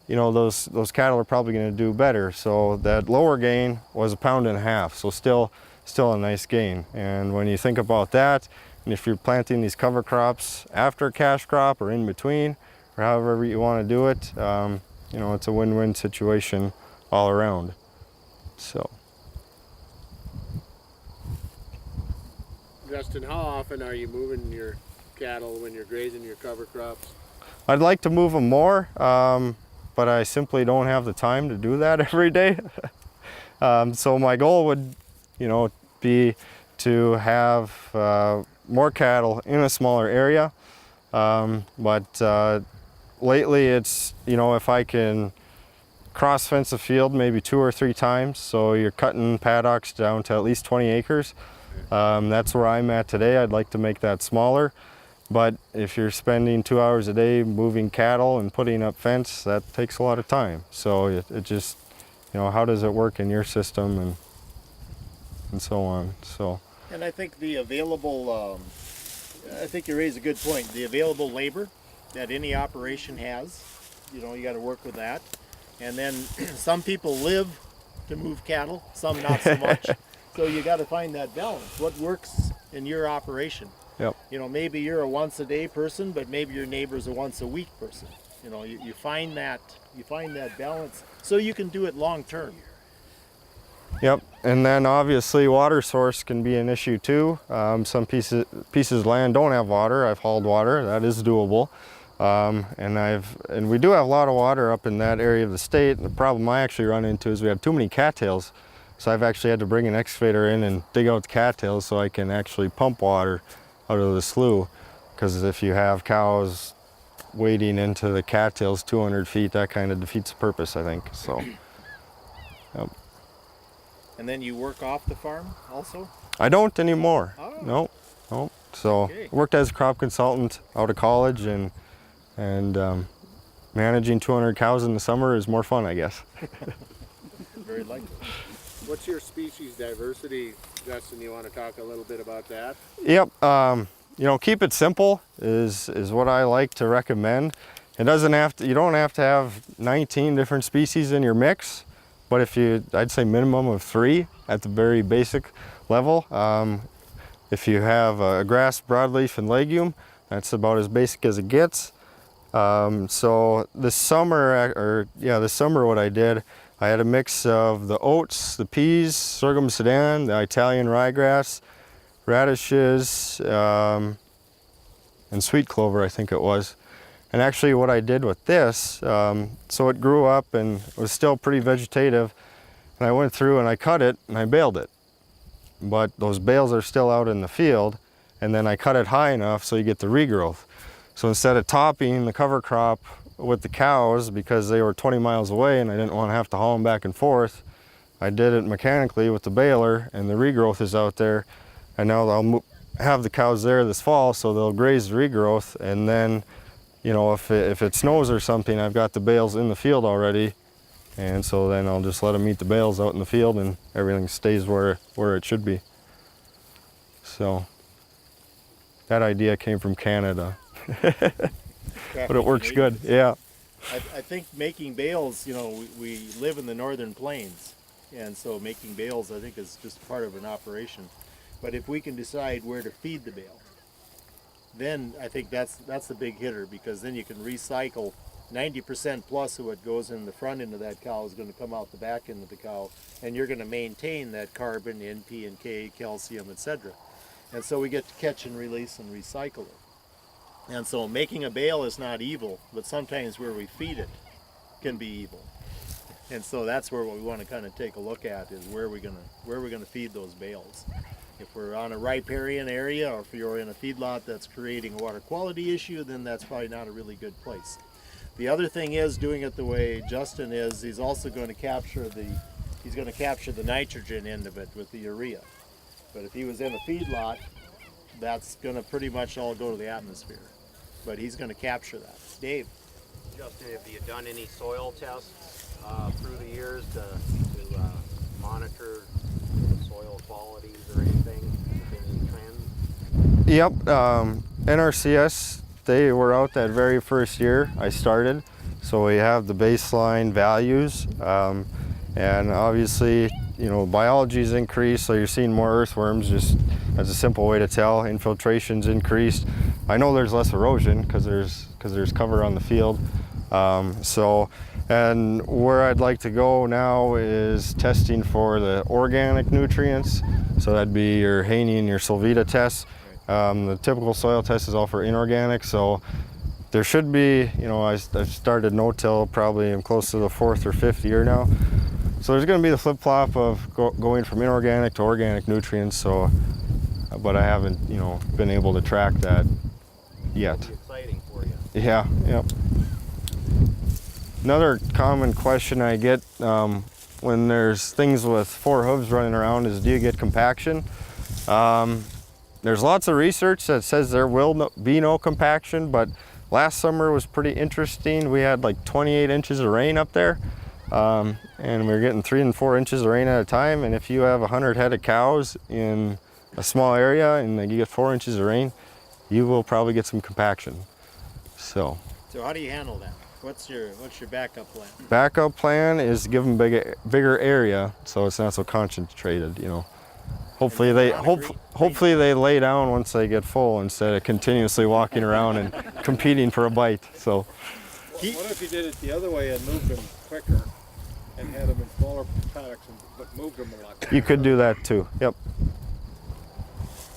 you know, those cattle are probably going to do better. So that lower gain was 1.5 pounds, so still a nice gain. And when you think about that, and if you're planting these cover crops after a cash crop or in between, or however you want to do it, you know, it's a win-win situation all around. So. Justin, how often are you moving your cattle when you're grazing your cover crops? I'd like to move them more, but I simply don't have the time to do that every day. So my goal would, you know, be to have more cattle in a smaller area. But lately it's, you know, if I can cross fence a field maybe 2 or 3 times, so you're cutting paddocks down to at least 20 acres. That's where I'm at today. I'd like to make that smaller, but if you're spending 2 hours a day moving cattle and putting up fence, that takes a lot of time. So it just, you know, how does it work in your system and so on. So. And I think the available, I think you raise a good point. The available labor that any operation has, you know, you got to work with that. And then some people live to move cattle, some not so much. So you got to find that balance. What works in your operation? Yep. You know, maybe you're a once a day person, but maybe your neighbor's a once a week person. You know, you find that balance so you can do it long term. Yep, and then obviously water source can be an issue too. Some pieces of land don't have water. I've hauled water. That is doable. And we do have a lot of water up in that area of the state. The problem I actually run into is we have too many cattails. So I've actually had to bring an excavator in and dig out the cattails so I can actually pump water out of the slough. Because if you have cows wading into the cattails 200 feet, that kind of defeats the purpose, I think. So, yep. And then you work off the farm also? I don't anymore. Oh. No. So Okay. I worked as a crop consultant out of college, and managing 200 cows in the summer is more fun, I guess. Very likely. What's your species diversity, Justin? You want to talk a little bit about that? Yep. You know, keep it simple is what I like to recommend. It doesn't have to. You don't have to have 19 different species in your mix, but I'd say minimum of 3 at the very basic level. If you have a grass, broadleaf, and legume, that's about as basic as it gets. So this summer, what I did, I had a mix of the oats, the peas, sorghum sudan, the Italian ryegrass, radishes, and sweet clover, I think it was. And actually what I did with this, so it grew up and was still pretty vegetative, and I went through and I cut it and I baled it. But those bales are still out in the field, and then I cut it high enough so you get the regrowth. So instead of topping the cover crop with the cows because they were 20 miles away and I didn't want to have to haul them back and forth, I did it mechanically with the baler, and the regrowth is out there. And now I'll have the cows there this fall, so they'll graze the regrowth, and then, you know, if it snows or something, I've got the bales in the field already, and so then I'll just let them eat the bales out in the field, and everything stays where it should be. So that idea came from Canada, but it works good. Yeah. I think making bales, you know, we live in the northern plains, and so making bales, I think, is just part of an operation. But if we can decide where to feed the bale, then I think that's the big hitter, because then you can recycle 90% plus of what goes in the front end of that cow is going to come out the back end of the cow, and you're going to maintain that carbon, NP and K, calcium, etc. And so we get to catch and release and recycle it. And so making a bale is not evil, but sometimes where we feed it can be evil. And so that's where what we want to kind of take a look at is where we're gonna feed those bales. If we're on a riparian area, or if you're in a feedlot that's creating a water quality issue, then that's probably not a really good place. The other thing is, doing it the way Justin is, he's also going to capture the nitrogen end of it with the urea. But if he was in a feedlot, that's going to pretty much all go to the atmosphere. But he's going to capture that. Dave? Justin, have you done any soil tests through the years to monitor the soil qualities or anything? Any trends? Yep. NRCS, they were out that very first year I started, so we have the baseline values, and obviously, you know, biology's increased, so you're seeing more earthworms. Just as a simple way to tell, infiltration's increased. I know there's less erosion because there's cover on the field. And where I'd like to go now is testing for the organic nutrients. So that'd be your Haney and your Solvita tests. The typical soil test is all for inorganic, so there should be, you know, I've started no-till probably I'm close to the 4th or 5th year now. So there's going to be the flip-flop of going from inorganic to organic nutrients, so, but I haven't, you know, been able to track that yet. It'll be exciting for you. Yeah, yep. Another common question I get when there's things with 4 hooves running around is, do you get compaction? There's lots of research that says there will be no compaction, but last summer was pretty interesting. We had like 28 inches of rain up there, and we were getting 3 and 4 inches of rain at a time. And if you have 100 head of cows in a small area and you get 4 inches of rain, you will probably get some compaction. So how do you handle that? What's your backup plan? Backup plan is to give them bigger area so it's not so concentrated, you know. Hopefully they lay down once they get full instead of continuously walking around and competing for a bite. So What if you did it the other way and moved them quicker and had them in smaller paddocks, but moved them a lot? you could do that too. Yep.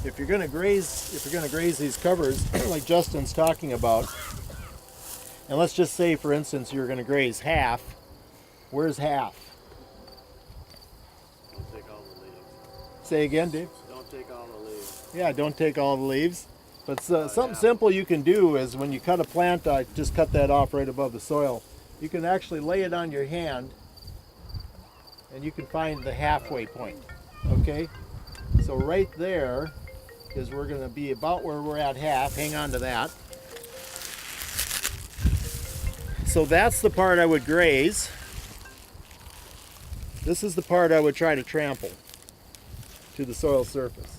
If you're gonna graze these covers like Justin's talking about, and let's just say, for instance, you're gonna graze half. Where's half? Don't take all the leaves. Say again, Dave. Don't take all the leaves. Yeah, don't take all the leaves. But something simple you can do is when you cut a plant, just cut that off right above the soil. You can actually lay it on your hand, and you can find the halfway point. Okay, so right there is we're going to be about where we're at half. Hang on to that. So that's the part I would graze. This is the part I would try to trample to the soil surface.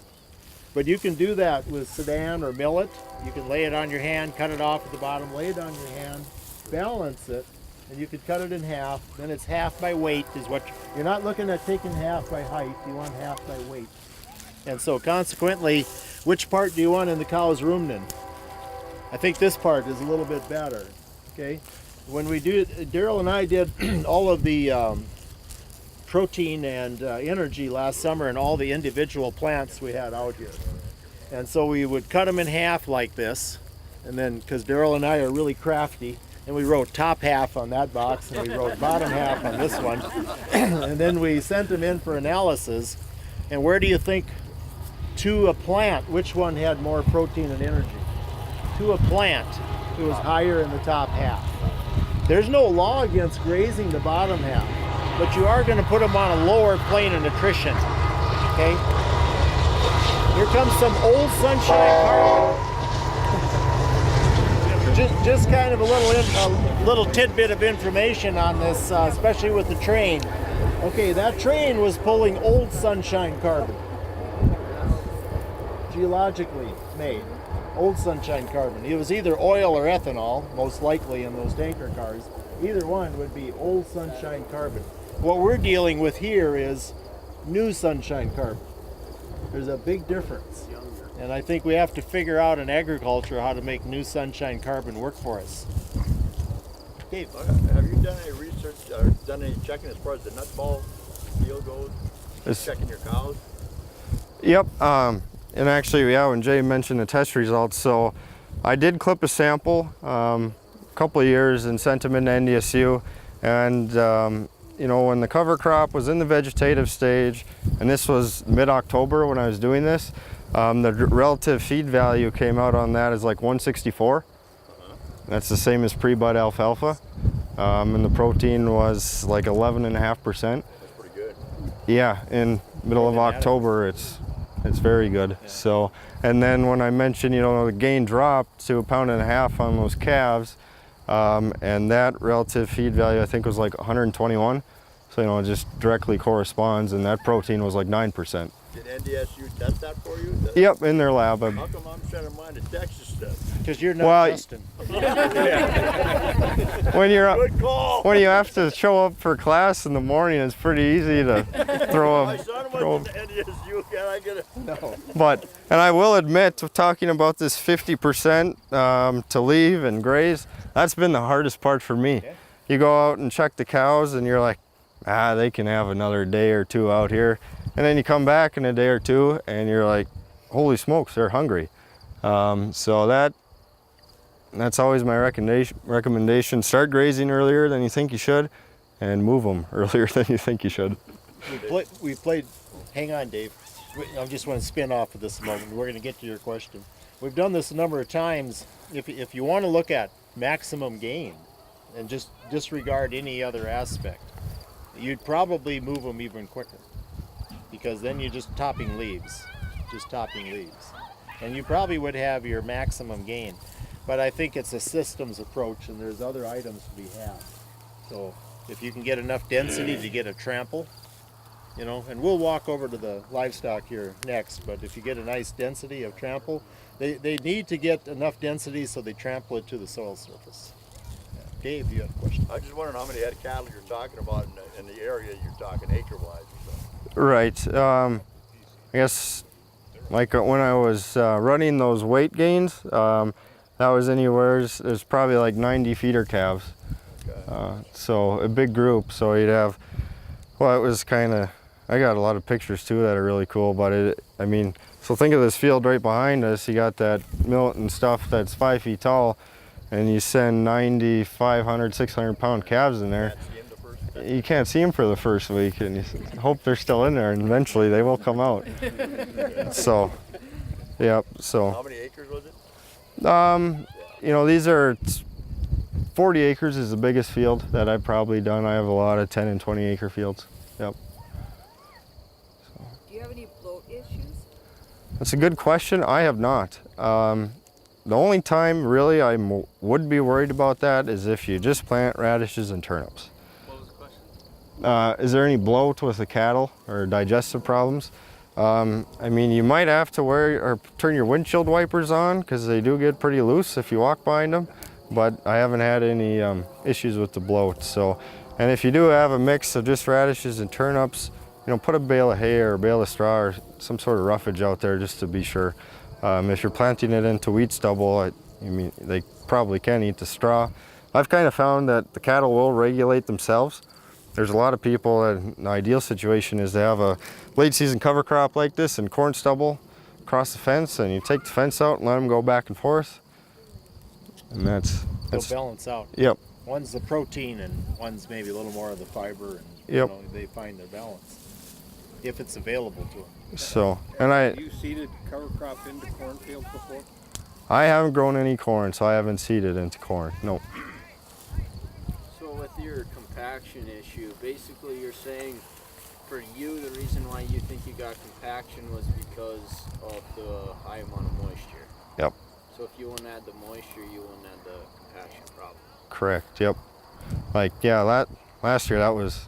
But you can do that with sedan or millet. You can lay it on your hand, cut it off at the bottom, lay it on your hand, balance it, and you could cut it in half. Then it's half by weight is what you're not looking at taking half by height. You want half by weight. And so consequently, which part do you want in the cow's rumen? I think this part is a little bit better. Okay. When we do, Daryl and I did all of the protein and energy last summer and all the individual plants we had out here. And so we would cut them in half like this, and then, because Daryl and I are really crafty, and we wrote top half on that box, and we wrote bottom half on this one, and then we sent them in for analysis. And where do you think, to a plant, which one had more protein and energy? To a plant, it was higher in the top half. There's no law against grazing the bottom half, but you are going to put them on a lower plane of nutrition. Okay? Here comes some old sunshine carbon. Just kind of a little tidbit of information on this, especially with the train. Okay, that train was pulling old sunshine carbon, geologically made. Old sunshine carbon. It was either oil or ethanol, most likely in those tanker cars. Either one would be old sunshine carbon. What we're dealing with here is new sunshine carbon. There's a big difference. And I think we have to figure out in agriculture how to make new sunshine carbon work for us. Dave. Have you done any research or done any checking as far as the nut ball deal goes? Checking your cows? Yep. And actually, yeah, when Jay mentioned the test results, so I did clip a sample a couple of years and sent them into NDSU. And, you know, when the cover crop was in the vegetative stage, and this was mid-October when I was doing this, the relative feed value came out on that as like 164. That's the same as pre-bud alfalfa. And the protein was like 11.5%. That's pretty good. Yeah, in middle of October, it's very good. Yeah. So, and then when I mentioned, you know, the gain dropped to 1.5 pounds on those calves, and that relative feed value I think was like 121. So, you know, it just directly corresponds, and that protein was like 9%. Did NDSU test that for you? Yep, in their lab. How come I'm sending mine to Texas then? Because you're not Justin. When you're Good call. when you have to show up for class in the morning, it's pretty easy to throw My a. son Throw went to NDSU. Can I get it? No. But, and I will admit, talking about this 50% to leave and graze, that's been the hardest part for me. Okay. You go out and check the cows and you're like, they can have another day or two out here. And then you come back in a day or two and you're like, holy smokes, they're hungry. So that's always my recommendation. Start grazing earlier than you think you should and move them earlier than you think you should. We played, hang on, Dave. I just want to spin off of this a moment. We're going to get to your question. We've done this a number of times. If you want to look at maximum gain, and just disregard any other aspect, you'd probably move them even quicker, because then you're just topping leaves. And you probably would have your maximum gain. But I think it's a systems approach, and there's other items to be had. So if you can get enough density to get a trample, you know, and we'll walk over to the livestock here next, but if you get a nice density of trample, they need to get enough density so they trample it to the soil surface. Yeah. Dave, you have a question? I just wondering how many head of cattle you're talking about in the area you're talking acre-wise or so. Right. I guess like when I was running those weight gains, that was anywhere, there's probably like 90 feeder calves. Okay. So a big group. So you'd have, well, it was kind of, I got a lot of pictures too that are really cool, but I mean, so think of this field right behind us. You got that millet and stuff that's 5 feet tall, and you send 90, 500, 600 pound calves in there. You can't see them for the first week, and you hope they're still in there, and eventually they will come out. So, yep. So. How many acres was it? You know, these are 40 acres is the biggest field that I've probably done. I have a lot of 10 and 20 acre fields. Yep. Do you have any bloat issues? That's a good question. I have not. The only time really I would be worried about that is if you just plant radishes and turnips. What was the question? Is there any bloat with the cattle or digestive problems? I mean, you might have to wear or turn your windshield wipers on because they do get pretty loose if you walk behind them, but I haven't had any issues with the bloat. So, and if you do have a mix of just radishes and turnips, you know, put a bale of hay or a bale of straw or some sort of roughage out there just to be sure. If you're planting it into wheat stubble, I mean, they probably can eat the straw. I've kind of found that the cattle will regulate themselves. There's a lot of people, an ideal situation is they have a late season cover crop like this and corn stubble across the fence, and you take the fence out and let them go back and forth. And that's They'll balance out. Yep. One's the protein and one's maybe a little more of the fiber, and Yep. you know, they find their balance if it's available to them. So, and Have you seeded cover crop into cornfields before? I haven't grown any corn, so I haven't seeded into corn. No. So with your compaction issue, basically you're saying for you the reason why you think you got compaction was because of the high amount of moisture. Yep. So if you wouldn't add the moisture, you wouldn't add the compaction problem. Correct. Yep. Like, yeah, last year that was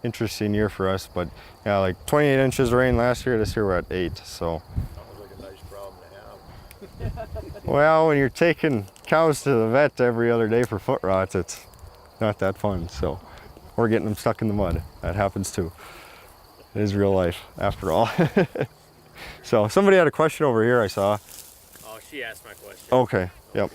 interesting year for us, but yeah, like 28 inches of rain last year. This year we're at 8. So. Sounds like a nice problem to have. Well, when you're taking cows to the vet every other day for foot rots, it's not that fun. So, or getting them stuck in the mud. That happens too. It is real life, after all. So, somebody had a question over here, I saw. Oh, she asked my question. Okay. Yep.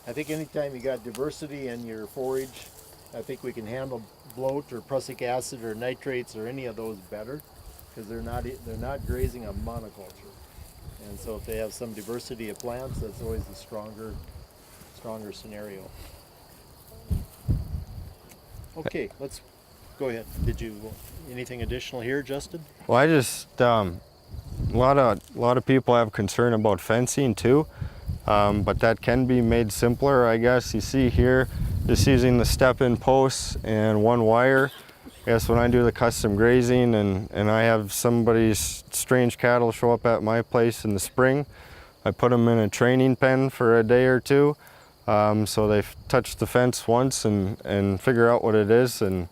I think anytime you got diversity in your forage, I think we can handle bloat or prussic acid or nitrates or any of those better, because they're not grazing a monoculture. And so if they have some diversity of plants, that's always the stronger scenario. Okay, let's go ahead. Did you anything additional here, Justin? Well, I just a lot of people have concern about fencing too, but that can be made simpler, I guess. You see here, just using the step-in posts and one wire. I guess when I do the custom grazing and I have somebody's strange cattle show up at my place in the spring, I put them in a training pen for a day or two, so they've touched the fence once and figure out what it is, and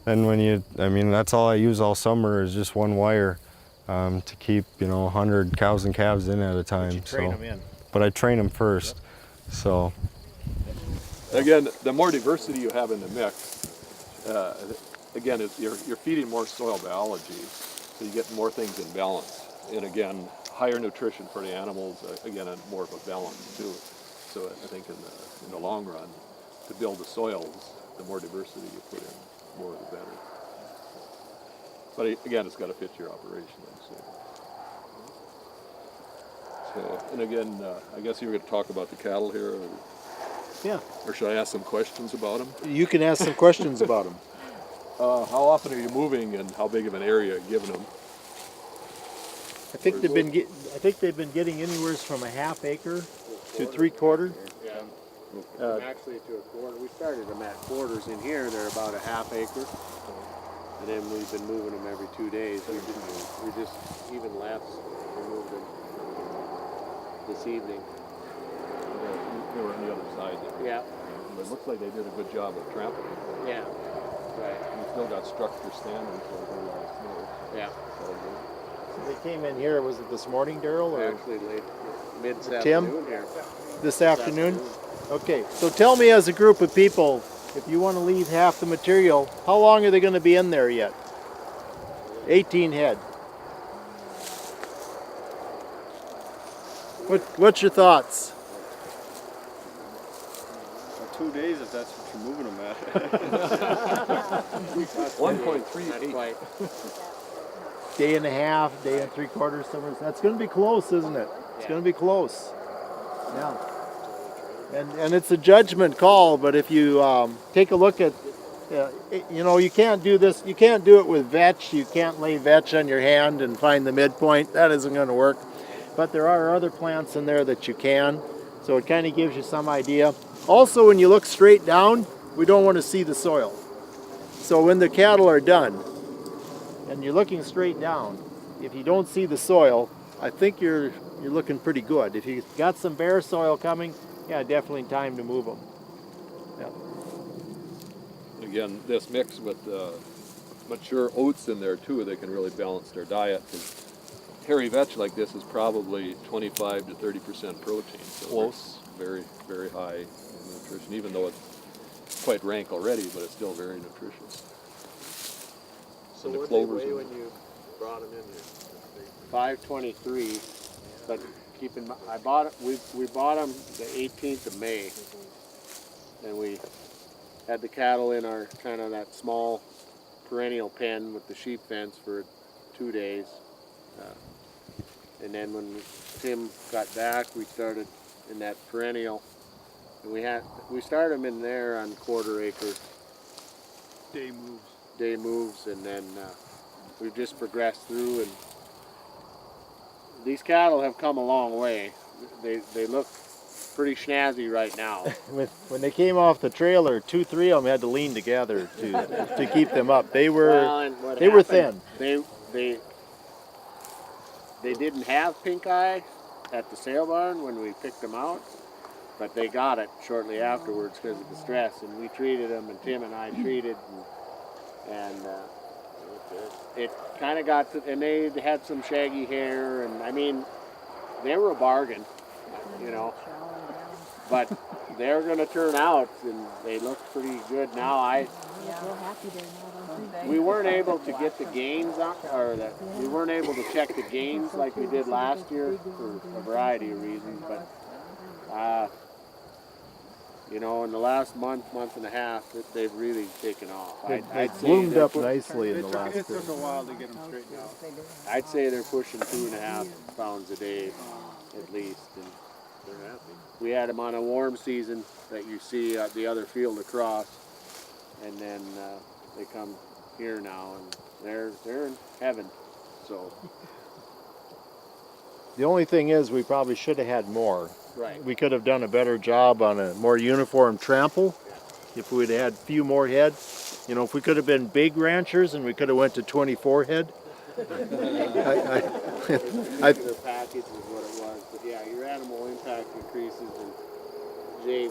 then that's all I use all summer is just one wire to keep 100 cows and calves in at a time. But you train them in. But I train them first. Yep. So. Again, the more diversity you have in the mix, again, you're feeding more soil biology, so you get more things in balance. And again, higher nutrition for the animals, again, and more of a balance too. So I think in the long run, to build the soils, the more diversity you put in, more the better. But again, it's got to fit your operation. So, and again, I guess you were going to talk about the cattle here. Yeah. Or should I ask some questions about them? You can ask some questions about them. How often are you moving, and how big of an area are you giving them? I think they've been getting anywhere from a half acre to 3/4. Yeah. Actually to a quarter. We started them at quarters in here. They're about a half acre. And then we've been moving them every 2 days. We just even less. We moved them this evening. They were on the other side there. Yeah. It looks like they did a good job of trampling. Yeah. Right. And we still got structure standing, so there's a lot of snow. Yeah. So good. They came in here, was it this morning, Daryl? Or Actually late mid Tim? afternoon here. this afternoon? Okay, so tell me as a group of people, if you want to leave half the material, how long are they going to be in there yet? 18 head. What's your thoughts? 2 days if that's what you're moving them at. 1.38. Day and a half, day and 3/4 somewhere. That's going to be close, isn't it? It's going to be close. Yeah. And it's a judgment call, but if you take a look at, you know, you can't do this. You can't do it with vetch. You can't lay vetch on your hand and find the midpoint. That isn't going to work. But there are other plants in there that you can. So it kind of gives you some idea. Also, when you look straight down, we don't want to see the soil. So when the cattle are done, and you're looking straight down, if you don't see the soil, I think you're looking pretty good. If you've got some bare soil coming, yeah, definitely time to move them. Yeah. Again, this mix with mature oats in there too, they can really balance their diet. 'Cause hairy vetch like this is probably 25 to 30% protein. So Close. Very, very high in nutrition, even though it's quite rank already, but it's still very nutritious. So And the what did they clovers weigh in when there. you brought them in here? 523, but keep in mind, we bought them the 18th of May, and we had the cattle in our kind of that small perennial pen with the sheep fence for 2 days, and then when Tim got back, we started in that perennial, and we started them in there on 1/4 acre day moves, and then we've just progressed through, and these cattle have come a long way. They look pretty snazzy right now. When they came off the trailer, 2-3 of them had to lean together to keep them up. They were And what they were happened, thin. They didn't have pink eye at the sale barn when we picked them out, but they got it shortly afterwards because of the stress, and we treated them, and Tim and I treated, and it kind of got to, and they had some shaggy hair, and I mean, they were a bargain, you know, but they're going to turn out, and they look pretty good now. We weren't able to get the gains on, we weren't able to check the gains like we did last year for a variety of reasons, but you know, in the last month and a half, they've really taken off. They I'd say bloomed they're up nicely in the last It took a while to get them straightened out. I'd say they're pushing 2.5 pounds a day at least, and they're happy. We had them on a warm season that you see at the other field across, and then they come here now, and they're in heaven. So The only thing is, we probably should have had more. right. We could have done a better job on a more uniform trample if we'd had a few more head. You know, if we could have been big ranchers and we could have went to 24 head. Their package is what it was, but yeah, your animal impact increases, and Jay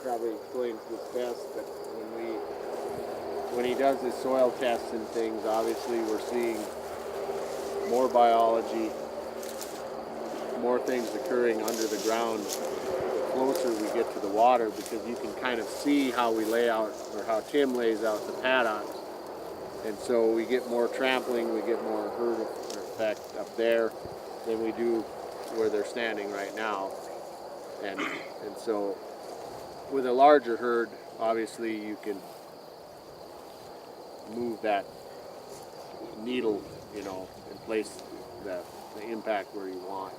probably explains this best, but when he does his soil tests and things, obviously we're seeing more biology, more things occurring under the ground the closer we get to the water, because you can kind of see how we lay out, or how Tim lays out the paddocks. And so we get more trampling, we get more herd effect up there than we do where they're standing right now. And so with a larger herd, obviously you can move that needle, you know, and place the impact where you want.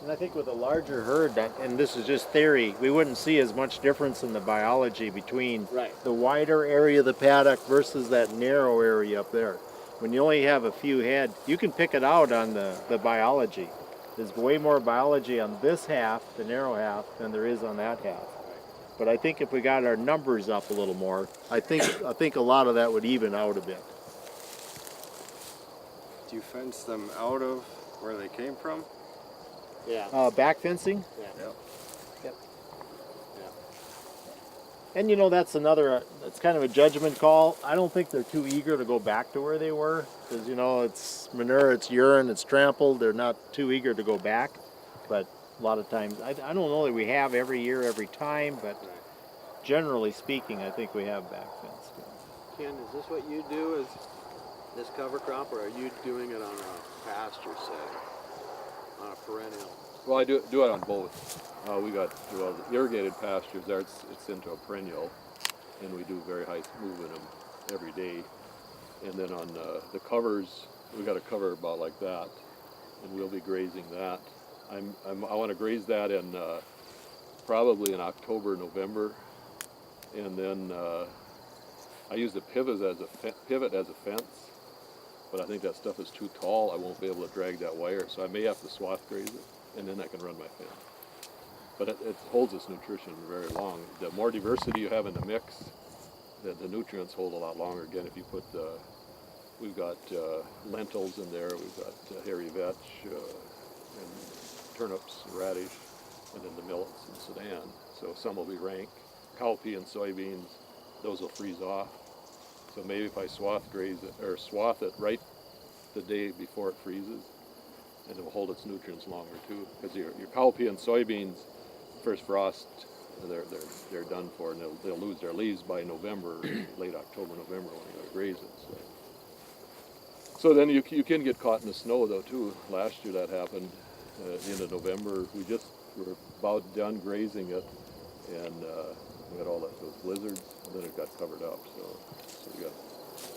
And I think with a larger herd, and this is just theory, we wouldn't see as much difference in the biology between Right. the wider area of the paddock versus that narrow area up there. When you only have a few head, you can pick it out on the biology. There's way more biology on this half, the narrow half, than there is on that half. But I think if we got our numbers up a little more, I think a lot of that would even out a bit. Do you fence them out of where they came from? Yeah. Back fencing? Yep. Yep. And you know, that's another, it's kind of a judgment call. I don't think they're too eager to go back to where they were, because you know, it's manure, it's urine, it's trampled. They're not too eager to go back. But a lot of times, I don't know that we have every year, every time, but generally speaking, I think we have back fenced. Ken, is this what you do, is this cover crop, or are you doing it on a pasture, say, on a perennial? Well, I do it on both. We got the irrigated pastures there. It's into a perennial, and we do very high moving them every day. And then on the covers, we got a cover about like that, and we'll be grazing that. I want to graze that in probably in October, November, and then I use the pivot as a fence, but I think that stuff is too tall. I won't be able to drag that wire, so I may have to swath graze it, and then I can run my fence. But it holds its nutrition very long. The more diversity you have in the mix, the nutrients hold a lot longer. Again, if you put, we've got lentils in there, we've got hairy vetch, and turnips, radish, and then the millets and Sudan. So some will be rank. Cowpea and soybeans, those will freeze off. So maybe if I swath graze it, or swath it right the day before it freezes, and it will hold its nutrients longer too. Because your cowpea and soybeans, first frost, they're done for, and they'll lose their leaves by November, late October, November when you gotta graze it. So then you can get caught in the snow though too. Last year that happened at the end of November. We were about done grazing it, and we had all those blizzards, and then it got covered up. So we got.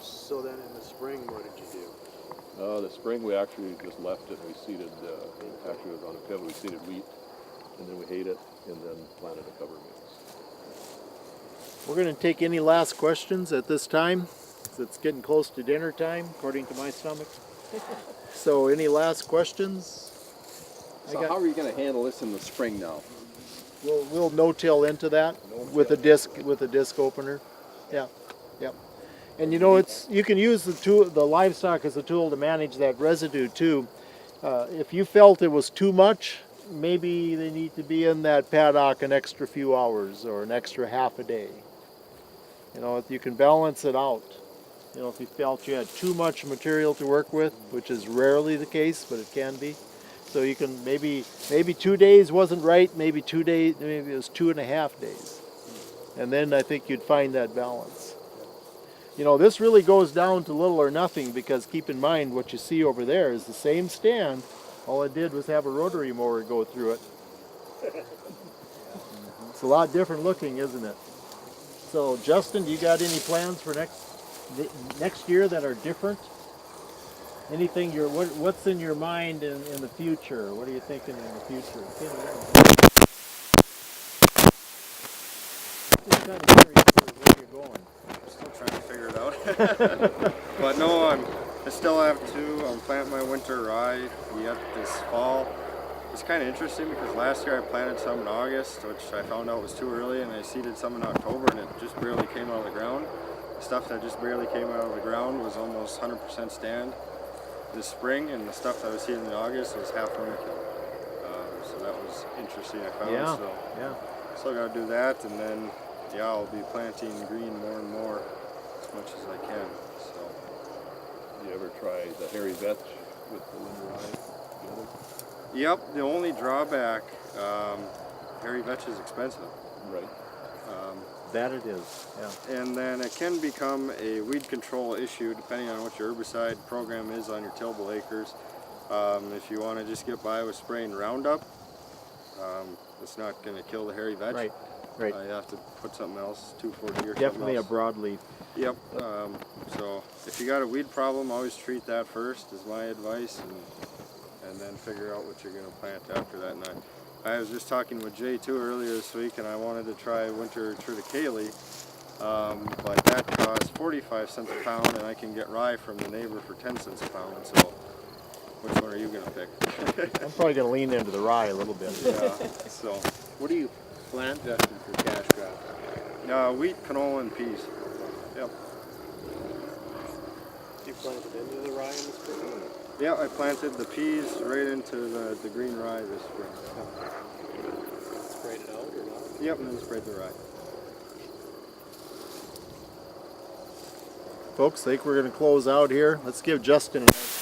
So then in the spring, what did you do? The spring we actually just left it. We seeded. Actually, it was on a pivot. We seeded wheat, and then we hayed it, and then planted a cover mix. We're going to take any last questions at this time. It's getting close to dinner time, according to my stomach. So any last questions? So how are you going to handle this in the spring now? We'll no-till into that with a disc opener. Yeah, yep. And you know, you can use the livestock as a tool to manage that residue too. If you felt it was too much, maybe they need to be in that paddock an extra few hours or an extra half a day. You know, you can balance it out. You know, if you felt you had too much material to work with, which is rarely the case, but it can be. So you can maybe 2 days wasn't right, maybe it was 2.5 days. And then I think you'd find that balance. You know, this really goes down to little or nothing, because keep in mind what you see over there is the same stand. All it did was have a rotary mower go through it. It's a lot different looking, isn't it? So Justin, do you got any plans for next year that are different? Anything what's in your mind in the future? What are you thinking in the future? Just kind of curious where you're going. I'm still trying to figure it out. But no, I still have to plant my winter rye yet this fall. It's kind of interesting because last year I planted some in August, which I found out was too early, and I seeded some in October, and it just barely came out of the ground. The stuff that just barely came out of the ground was almost 100% stand this spring, and the stuff that I was seeding in August was half no-kill. So that was interesting, I found. Yeah, so yeah. Still got to do that, and then I'll be planting green more and more as much as I can. So. You ever try the hairy vetch with the winter rye together? Yep, the only drawback, hairy vetch is expensive. Right. That it is, yeah. And then it can become a weed control issue depending on what your herbicide program is on your tillable acres. If you want to just get by with spraying Roundup, it's not going to kill the hairy vetch. Right. You have to put something else, 2,4-D or Definitely something a broadleaf. Yep. So if you got a weed problem, always treat that first, is my advice, and then figure out what you're going to plant after that. And I was just talking with Jay too earlier this week, and I wanted to try winter triticale, but that costs 45 cents a pound, and I can get rye from the neighbor for 10 cents a pound. So Which one are you gonna pick? I'm probably gonna lean into the rye a little bit. Yeah, so. What do you plant, Justin, for cash crops? Wheat, canola, and peas. Yep. You planted any of the rye in the spring? Yeah, I planted the peas right into the green rye this spring. Sprayed it out or not? Yep, and then sprayed the rye. Folks, I think we're going to close out here. Let's give Justin a nice